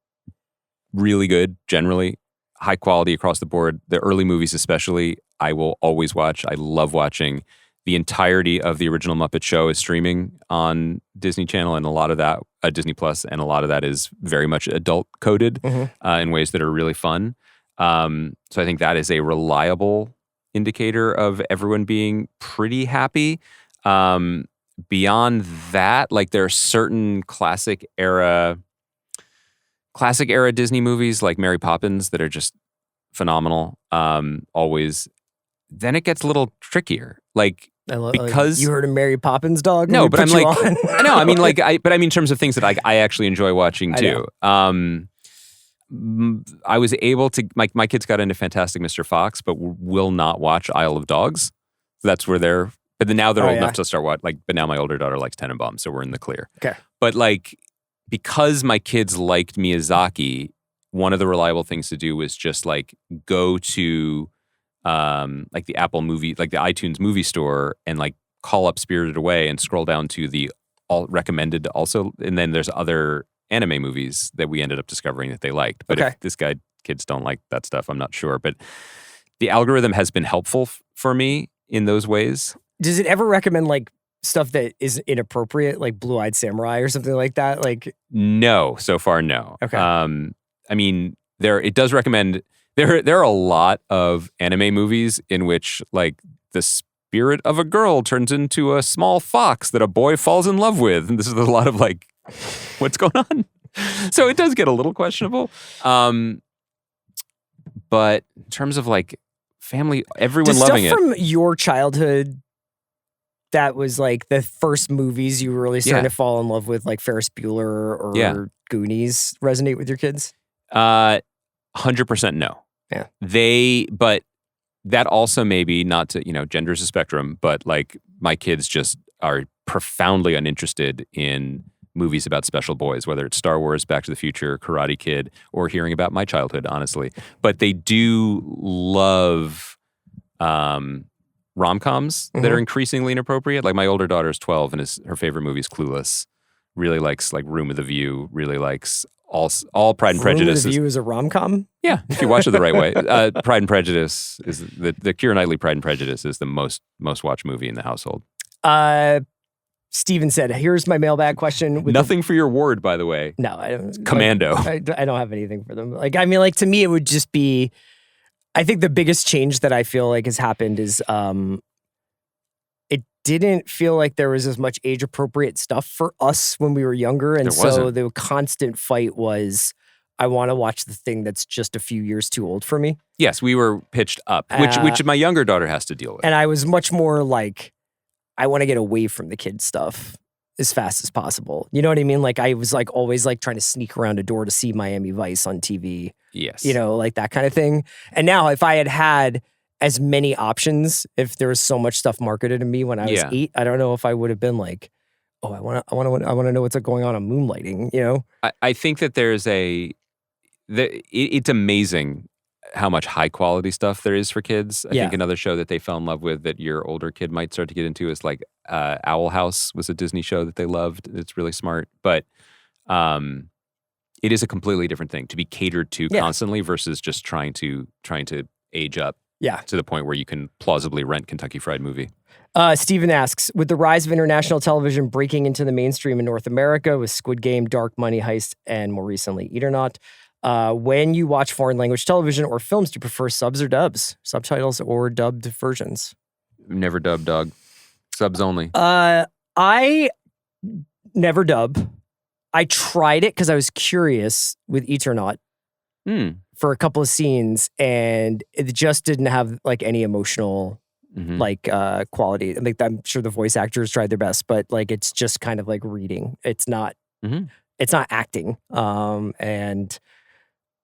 really good generally. High quality across the board. The early movies especially, I will always watch. I love watching. The entirety of the original Muppet Show is streaming on Disney Channel, and a lot of that, Disney Plus, and a lot of that is very much adult coded in ways that are really fun. So I think that is a reliable indicator of everyone being pretty happy. Beyond that, like there are certain classic era Disney movies like Mary Poppins that are just phenomenal. Always. Then it gets a little trickier. Like because
you heard of Mary Poppins, dog?
No, but I'm like, no, I mean like, but I mean in terms of things that I actually enjoy watching too. I was able to. My kids got into Fantastic Mr. Fox, but will not watch Isle of Dogs. So that's where they're. But then now they're old enough to start watching. But now my older daughter likes Tenenbaum, so we're in the clear.
Okay.
But like, because my kids liked Miyazaki, one of the reliable things to do was just like go to like the Apple movie, like the iTunes movie store, and like call up Spirited Away and scroll down to the all recommended also, and then there's other anime movies that we ended up discovering that they liked. But if this guy, kids don't like that stuff, I'm not sure. But the algorithm has been helpful for me in those ways.
Does it ever recommend like stuff that is inappropriate, like Blue-Eyed Samurai or something like that? Like,
no, so far, no.
Okay.
I mean, it does recommend. There are a lot of anime movies in which like the spirit of a girl turns into a small fox that a boy falls in love with, and this is a lot of like, what's going on? So it does get a little questionable. But in terms of like family, everyone loving it.
Stuff from your childhood that was like the first movies you were really starting to fall in love with, like Ferris Bueller or Goonies, resonate with your kids?
100% no.
Yeah.
But that also maybe not to, gender's a spectrum, but like my kids just are profoundly uninterested in movies about special boys, whether it's Star Wars, Back to the Future, Karate Kid, or hearing about my childhood, honestly. But they do love rom-coms that are increasingly inappropriate. Like my older daughter is 12 and her favorite movie is Clueless. Really likes like Room of the View, really likes all Pride and Prejudice.
Room of the View is a rom-com?
Yeah, if you watch it the right way. Pride and Prejudice is the Keira Knightley Pride and Prejudice is the most watched movie in the household.
Steven said, here's my mailbag question.
Nothing for your ward, by the way.
No, I don't.
Commando.
I don't have anything for them. Like, I mean, like to me, it would just be, I think the biggest change that I feel like has happened is it didn't feel like there was as much age appropriate stuff for us when we were younger. And so the constant fight was, I want to watch the thing that's just a few years too old for me. Yes,
we were pitched up, which my younger daughter has to deal with.
And I was much more like, I want to get away from the kid stuff as fast as possible. You know what I mean? Like I was like always like trying to sneak around a door to see Miami Vice on TV.
Yes.
Like that kind of thing. And now if I had as many options, if there was so much stuff marketed to me when I was 8, I don't know if I would have been like, oh, I want to know what's going on Moonlighting,
I think that it's amazing how much high quality stuff there is for kids. I think another show that they fell in love with that your older kid might start to get into is like Owl House was a Disney show that they loved. It's really smart, but it is a completely different thing to be catered to constantly versus just trying to age up to the point where you can plausibly rent Kentucky Fried Movie.
Steven asks, with the rise of international television breaking into the mainstream in North America with Squid Game, Dark Money Heist, and more recently Eat or Not, when you watch foreign language television or films, do you prefer subs or dubs? Subtitles or dubbed versions?
Never dub, dog. Subs only.
I never dub. I tried it because I was curious with Eat or Not for a couple of scenes, and it just didn't have like any emotional quality. I think I'm sure the voice actors tried their best, but like it's just kind of like reading. It's not. It's not acting. And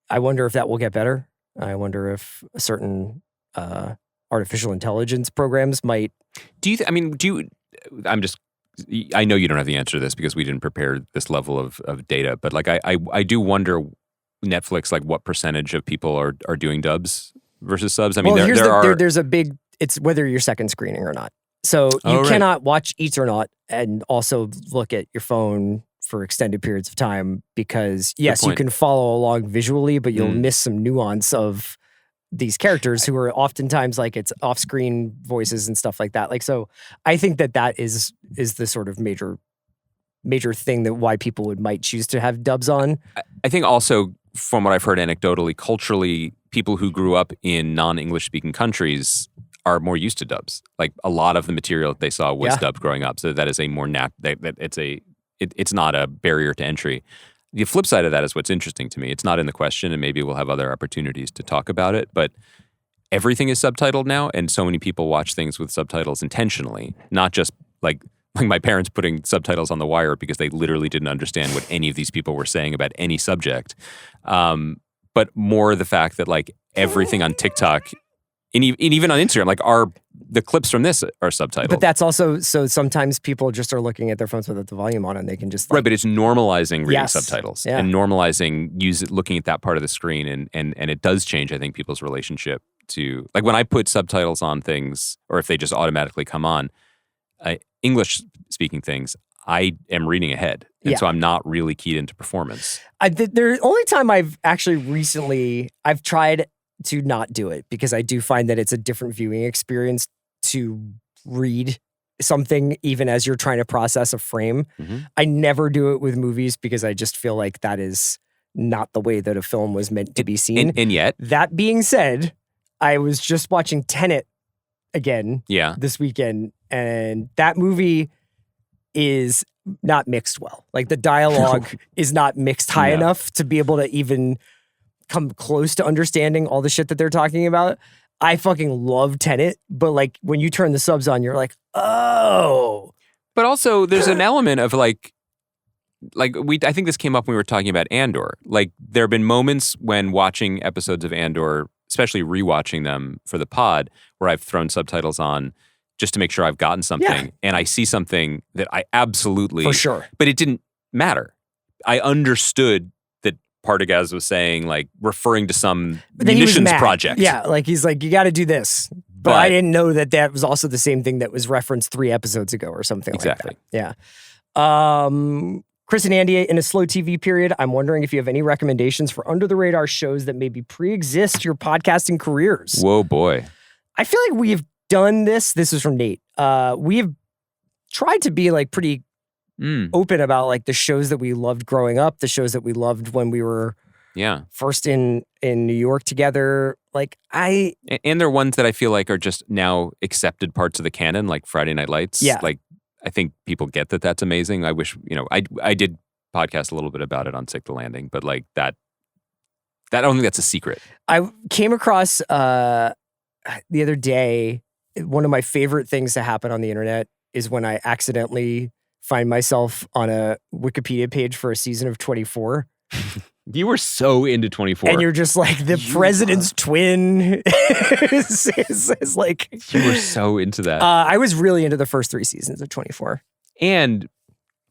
I wonder if that will get better. I wonder if certain artificial intelligence programs might.
I know you don't have the answer to this because we didn't prepare this level of data, but like I do wonder, Netflix, like what percentage of people are doing dubs versus subs? I mean,
there's a big, it's whether you're second screening or not. So you cannot watch Eat or Not and also look at your phone for extended periods of time because yes, you can follow along visually, but you'll miss some nuance of these characters who are oftentimes like it's off-screen voices and stuff like that. Like, so I think that is the sort of major thing that why people might choose to have dubs on.
I think also from what I've heard anecdotally, culturally, people who grew up in non-English speaking countries are more used to dubs. Like a lot of the material that they saw was dubbed growing up. So that is a more it's not a barrier to entry. The flip side of that is what's interesting to me. It's not in the question, and maybe we'll have other opportunities to talk about it, but everything is subtitled now, and so many people watch things with subtitles intentionally, not just like my parents putting subtitles on The Wire because they literally didn't understand what any of these people were saying about any subject, but more the fact that like everything on TikTok and even on Instagram, like the clips from this are subtitled.
But that's also, so sometimes people just are looking at their phones without the volume on and they can just like,
right, but it's normalizing reading subtitles and normalizing looking at that part of the screen and it does change, I think, people's relationship to, like when I put subtitles on things, or if they just automatically come on, English speaking things, I am reading ahead. And so I'm not really keyed into performance.
The only time I've tried to not do it, because I do find that it's a different viewing experience to read something even as you're trying to process a frame.
Mm-hmm.
I never do it with movies because I just feel like that is not the way that a film was meant to be seen.
And yet,
that being said, I was just watching Tenet again this weekend, and that movie is not mixed well. Like the dialogue is not mixed high enough to be able to even come close to understanding all the shit that they're talking about. I fucking love Tenet, but like when you turn the subs on, you're like, oh.
But also there's an element of I think this came up when we were talking about Andor. Like there have been moments when watching episodes of Andor, especially rewatching them for the pod, where I've thrown subtitles on just to make sure I've gotten something, and I see something that I absolutely...
For sure.
But it didn't matter. I understood that Partagaz was saying, like, referring to some munitions project.
Yeah, like he's like, you got to do this. But I didn't know that was also the same thing that was referenced 3 episodes ago or something like that. Yeah. Chris and Andy, in a slow TV period, I'm wondering if you have any recommendations for under-the-radar shows that maybe pre-exist your podcasting careers.
Whoa, boy.
I feel like we've done this. This is from Nate. We've tried to be like pretty open about like the shows that we loved growing up, the shows that we loved when we were first in New York together. And
they're ones that I feel like are just now accepted parts of the canon, like Friday Night Lights.
Yeah.
Like I think people get that that's amazing. I wish, I did podcast a little bit about it on Sick the Landing, but like that I don't think that's a secret.
I came across the other day, one of my favorite things to happen on the internet is when I accidentally find myself on a Wikipedia page for a season of 24.
You were so into 24.
And you're just like, the president's twin is like...
You were so into that.
I was really into the first 3 seasons of 24.
And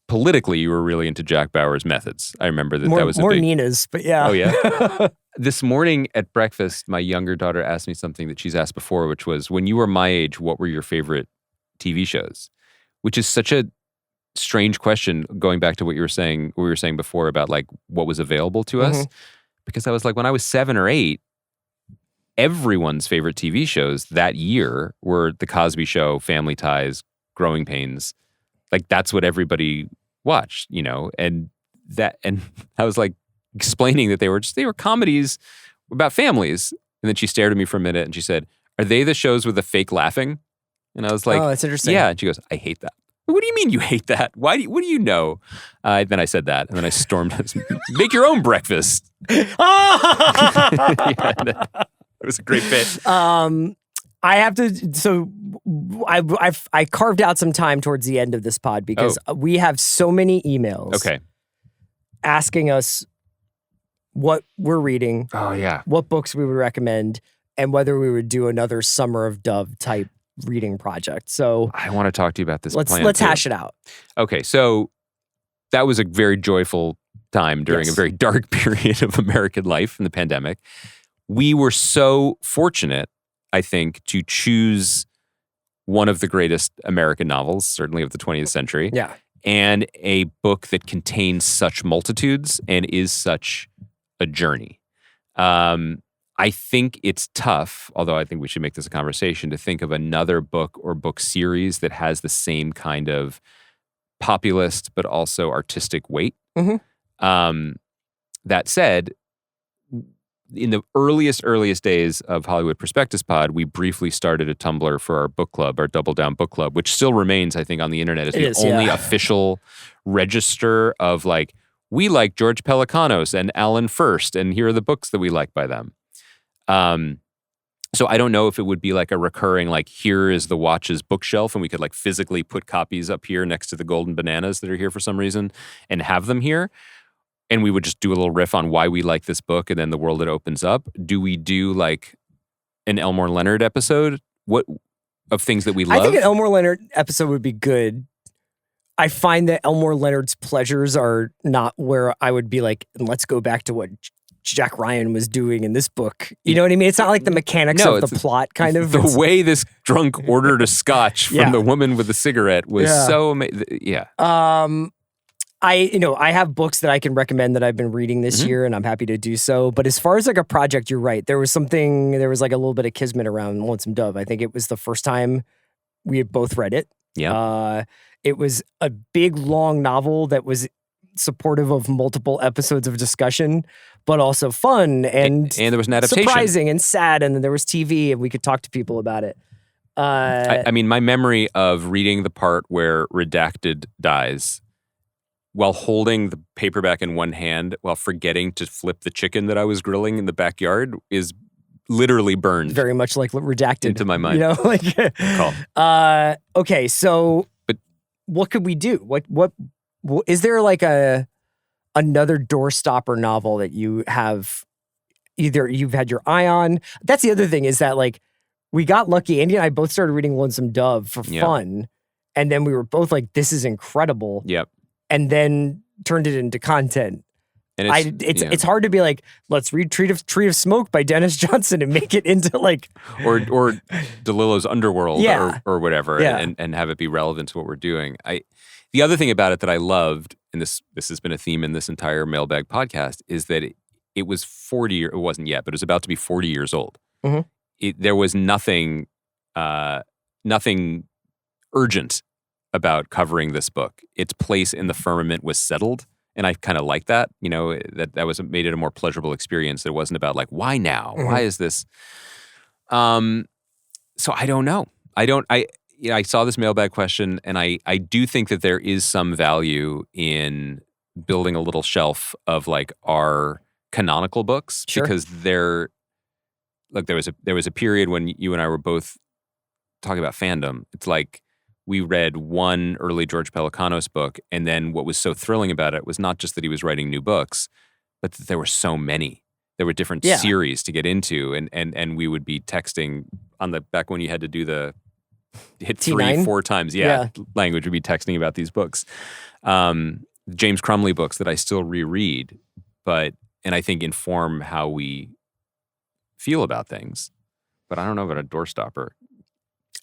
politically, you were really into Jack Bauer's methods. I remember that was
more Nina's, but yeah.
Oh, yeah? This morning at breakfast, my younger daughter asked me something that she's asked before, which was, when you were my age, what were your favorite TV shows? Which is such a strange question, going back to what we were saying before about like what was available to us. Because I was like, when I was 7 or 8, everyone's favorite TV shows that year were The Cosby Show, Family Ties, Growing Pains. Like that's what everybody watched, and I was like explaining that they were comedies about families. And then she stared at me for a minute and she said, "Are they the shows with the fake laughing?" And I was like,
"Oh, that's interesting."
Yeah. And she goes, "I hate that." What do you mean you hate that? What do you know? Then I said that, and then I stormed, "Make your own breakfast." It was a great bit.
I have to. So I carved out some time towards the end of this pod because we have so many emails.
Okay.
Asking us what we're reading.
Oh yeah.
What books we would recommend, and whether we would do another Summer of Dove type reading project. So
I want to talk to you about this.
Let's hash it out.
Okay, so that was a very joyful time during a very dark period of American life in the pandemic. We were so fortunate, I think, to choose one of the greatest American novels, certainly of the 20th century.
Yeah.
And a book that contains such multitudes and is such a journey. I think it's tough, although I think we should make this a conversation, to think of another book or book series that has the same kind of populist but also artistic weight. That said, in the earliest days of Hollywood Prospectus Pod, we briefly started a Tumblr for our book club, our Double Down Book Club, which still remains, I think, on the internet as the only official register of like, we like George Pelecanos and Alan First, and here are the books that we like by them. So I don't know if it would be like a recurring, like, here is the Watches bookshelf, and we could like physically put copies up here next to the golden bananas that are here for some reason and have them here. And we would just do a little riff on why we like this book and then the world it opens up. Do we do like an Elmore Leonard episode? What of things that we love?
I think an Elmore Leonard episode would be good. I find that Elmore Leonard's pleasures are not where I would be like, let's go back to what Jack Ryan was doing in this book. You know what I mean? It's not like the mechanics of the plot kind of.
The way this drunk ordered a scotch from the woman with the cigarette was so amazing. Yeah.
I have books that I can recommend that I've been reading this year, and I'm happy to do so. But as far as like a project, you're right. There was like a little bit of kismet around Lonesome Dove. I think it was the first time we had both read it.
Yeah.
It was a big, long novel that was supportive of multiple episodes of discussion, but also fun and
there was an adaptation.
Surprising and sad, and then there was TV, and we could talk to people about it.
I mean, my memory of reading the part where Redacted dies while holding the paperback in one hand while forgetting to flip the chicken that I was grilling in the backyard is literally burned.
Very much like Redacted.
Into my mind.
You know, like, okay, so but what could we do? What is there like another doorstopper novel that you have either you've had your eye on? That's the other thing is that like we got lucky. Andy and I both started reading Lonesome Dove for fun. And then we were both like, this is incredible.
Yep.
And then turned it into content. And it's hard to be like, let's read Tree of Smoke by Dennis Johnson and make it into like
or DeLillo's Underworld or whatever and have it be relevant to what we're doing. The other thing about it that I loved, and this has been a theme in this entire Mailbag podcast, is that it was 40 it wasn't yet, but it was about to be 40 years old. Mm-hmm. There was nothing urgent about covering this book. Its place in the firmament was settled. And I kind of like that, you know, that was made it a more pleasurable experience. That it wasn't about like, why now? Mm-hmm. Why is this? So I don't know. I saw this mailbag question, and I do think that there is some value in building a little shelf of like our canonical books because there was a period when you and I were both talking about fandom. It's like we read one early George Pelecanos book, and then what was so thrilling about it was not just that he was writing new books, but that there were so many. There were different series to get into, and we would be texting on the back when you had to do the hit T9? 3-4 times. Language would be texting about these books. James Crumley books that I still reread, and I think inform how we feel about things. But I don't know about a doorstopper.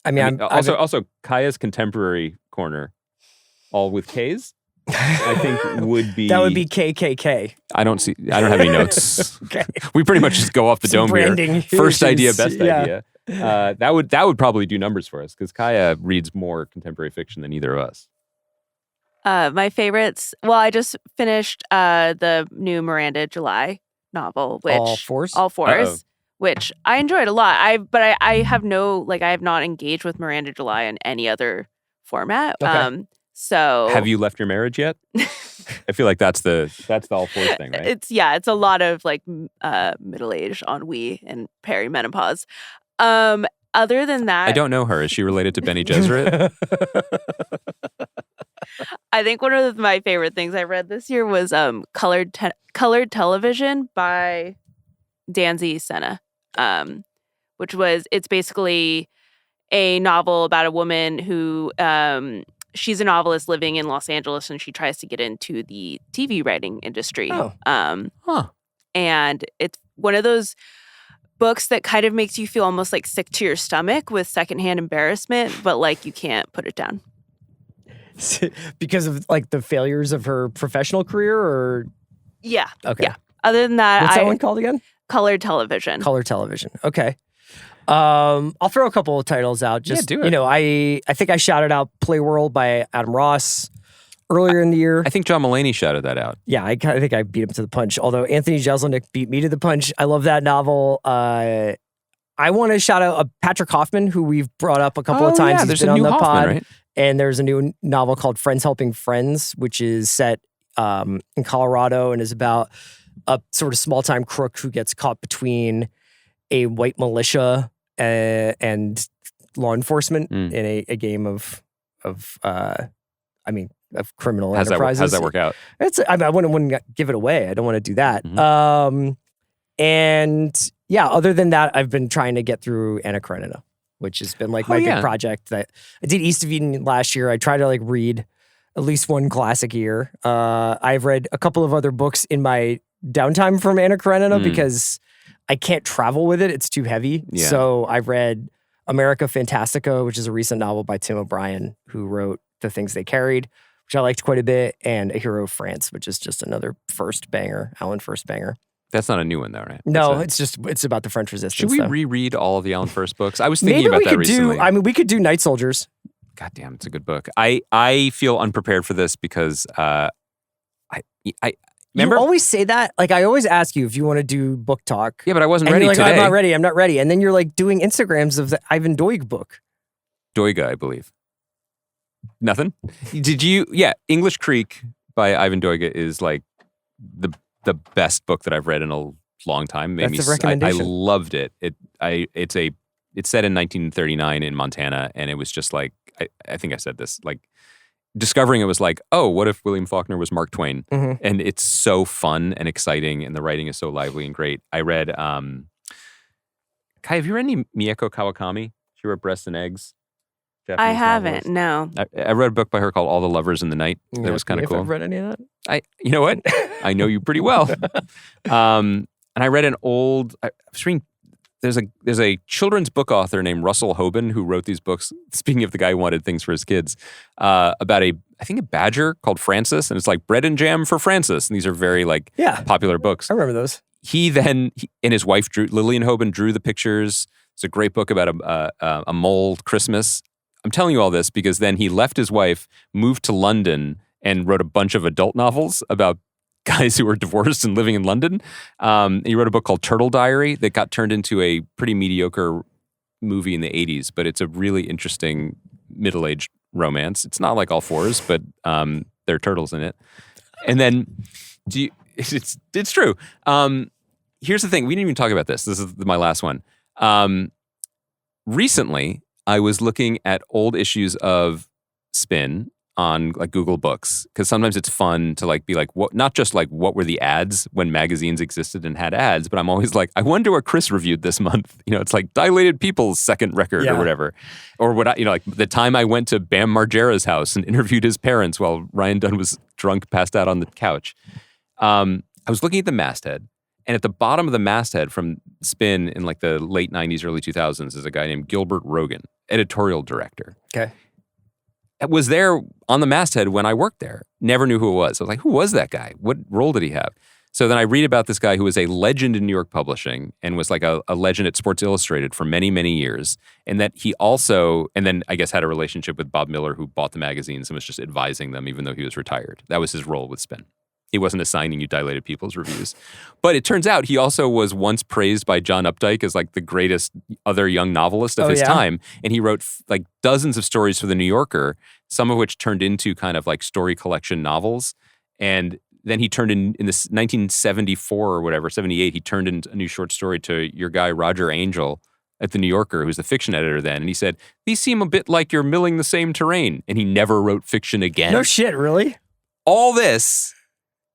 I mean,
also Kaya's contemporary corner, all with K's, I think would be...
That would be KKK.
I don't have any notes. Okay. We pretty much just go off the dome here. First idea, best idea. That would probably do numbers for us because Kaya reads more contemporary fiction than either of us.
My favorites. Well, I just finished the new Miranda July novel, which
All Fours.
Uh-oh. Which I enjoyed a lot. I have not engaged with Miranda July in any other format.
Okay.
So
have you left your marriage yet? I feel like that's the All Fours thing, right?
It's a lot of like middle-aged ennui and perimenopause. Other than that,
I don't know her. Is she related to Bene Gesserit?
I think one of my favorite things I read this year was Colored Television by Danzy Senna, it's basically a novel about a woman who she's a novelist living in Los Angeles, and she tries to get into the TV writing industry. And it's one of those books that kind of makes you feel almost like sick to your stomach with secondhand embarrassment, but like you can't put it down.
Because of like the failures of her professional career, or
yeah,
okay,
yeah. Other than that,
what's that one called again?
Colored Television.
Colored Television. Okay. I'll throw a couple of titles out. Just
do it.
You know, I think I shouted out Playworld by Adam Ross earlier in the year.
I think John Mulaney shouted that out.
Yeah, I think I beat him to the punch. Although Anthony Jeselnik beat me to the punch. I love that novel. I want to shout out Patrick Hoffman, who we've brought up a couple of times.
Yeah,
He's been on the
Hoffman,
pod.
Right?
And there's a new novel called Friends Helping Friends, which is set in Colorado and is about a sort of small-time crook who gets caught between a white militia and law enforcement in a game of criminal enterprises.
How's that work out?
I wouldn't give it away. I don't want to do that. Mm-hmm. And yeah, other than that, I've been trying to get through Anna Karenina, which has been like my big project. That I did East of Eden last year. I try to like read at least one classic a year. I've read a couple of other books in my downtime from Anna Karenina because I can't travel with it. It's too heavy.
Yeah.
So I read America Fantastica, which is a recent novel by Tim O'Brien, who wrote The Things They Carried, which I liked quite a bit, and A Hero of France, which is just another Alan First banger.
That's not a new one, though, right?
No, it's about the French Resistance.
Should we reread all of the Alan First books? I was thinking about that recently.
We could do Night Soldiers.
God damn, it's a good book. I feel unprepared for this because I remember.
You always say that. Like, I always ask you if you want to do book talk.
Yeah, but I wasn't
and
ready
you're like,
today.
I'm not ready. And then you're like doing Instagrams of the Ivan Doig book.
Doiga, I believe. Nothing? Did you? Yeah, English Creek by Ivan Doiga is like the best book that I've read in a long time.
That's a recommendation.
I loved it. It's set in 1939 in Montana, and it was just like I think I said this, like discovering it was like, oh, what if William Faulkner was Mark Twain?
Mm-hmm.
And it's so fun and exciting, and the writing is so lively and great. I read Kai, have you read any Miyako Kawakami? She wrote Breasts and Eggs. Japanese
I haven't.
novelist.
No.
I read a book by her called All the Lovers in the Night. That was kind of cool.
I've read any of that.
You know what? I know you pretty well. And I read an old. I was reading. There's a children's book author named Russell Hoban who wrote these books. Speaking of the guy who wanted things for his kids, about a badger called Francis, and it's like bread and jam for Francis. And these are very popular books.
I remember those.
He and his wife Lillian Hoban drew the pictures. It's a great book about a mole Christmas. I'm telling you all this because then he left his wife, moved to London, and wrote a bunch of adult novels about guys who were divorced and living in London. He wrote a book called Turtle Diary that got turned into a pretty mediocre movie in the 80s, but it's a really interesting middle-aged romance. It's not like All Fours, but there are turtles in it. And then, it's true. Here's the thing. We didn't even talk about this. This is my last one. Recently, I was looking at old issues of Spin on like Google Books because sometimes it's fun to like be like, what? Not just like what were the ads when magazines existed and had ads, but I'm always like, I wonder what Chris reviewed this month. You know, it's like Dilated People's second record or whatever, or what like the time I went to Bam Margera's house and interviewed his parents while Ryan Dunn was drunk, passed out on the couch. I was looking at the masthead. And at the bottom of the masthead from Spin in like the late 90s, early 2000s is a guy named Gilbert Rogan, editorial director.
Okay.
It was there on the masthead when I worked there. Never knew who it was. I was like, who was that guy? What role did he have? So then I read about this guy who was a legend in New York publishing and was like a legend at Sports Illustrated for many, many years. And that he also, and then I guess had a relationship with Bob Miller, who bought the magazines and was just advising them even though he was retired. That was his role with Spin. He wasn't assigning you Dilated People's reviews. But it turns out he also was once praised by John Updike as like the greatest other young novelist of his time. And he wrote like dozens of stories for The New Yorker, some of which turned into kind of like story collection novels. And then he turned in this 1974 or whatever, 78, he turned in a new short story to your guy Roger Angell at The New Yorker, who's the fiction editor then. And he said, these seem a bit like you're milling the same terrain. And he never wrote fiction again.
No shit, really?
All this...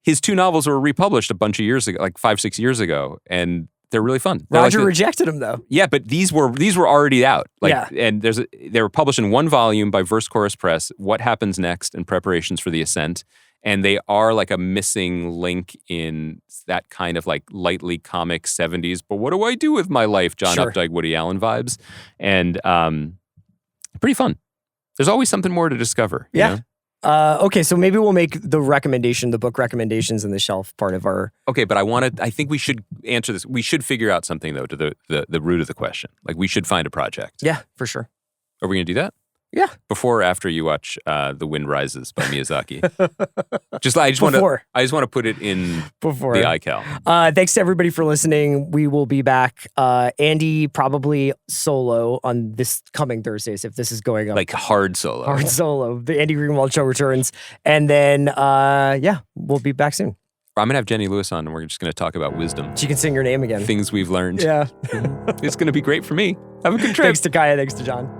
His two novels were republished a bunch of years ago, like 5-6 years ago, and they're really fun.
Roger rejected them though.
Yeah, but these were already out. And they were published in one volume by Verse Chorus Press. What Happens Next and Preparations for the Ascent, and they are like a missing link in that kind of like lightly comic 70s. But what do I do with my life? John Updike, Woody Allen vibes, and pretty fun. There's always something more to discover.
Yeah.
You know?
Okay, so maybe we'll make the book recommendations in the shelf part of our...
Okay, but I think we should answer this. We should figure out something, though, to the root of the question. Like, we should find a project.
Yeah, for sure.
Are we going to do that?
Yeah.
Before or after you watch The Wind Rises by Miyazaki? I just want to put it in the iCal.
Thanks to everybody for listening. We will be back. Andy probably solo on this coming Thursdays if this is going up.
Like hard solo.
Hard solo. The Andy Greenwald Show returns. And then, we'll be back soon.
I'm going to have Jenny Lewis on and we're just going to talk about wisdom.
She can sing your name again.
Things we've learned.
Yeah.
It's going to be great for me. Have a good trip.
Thanks to Kaya. Thanks to John.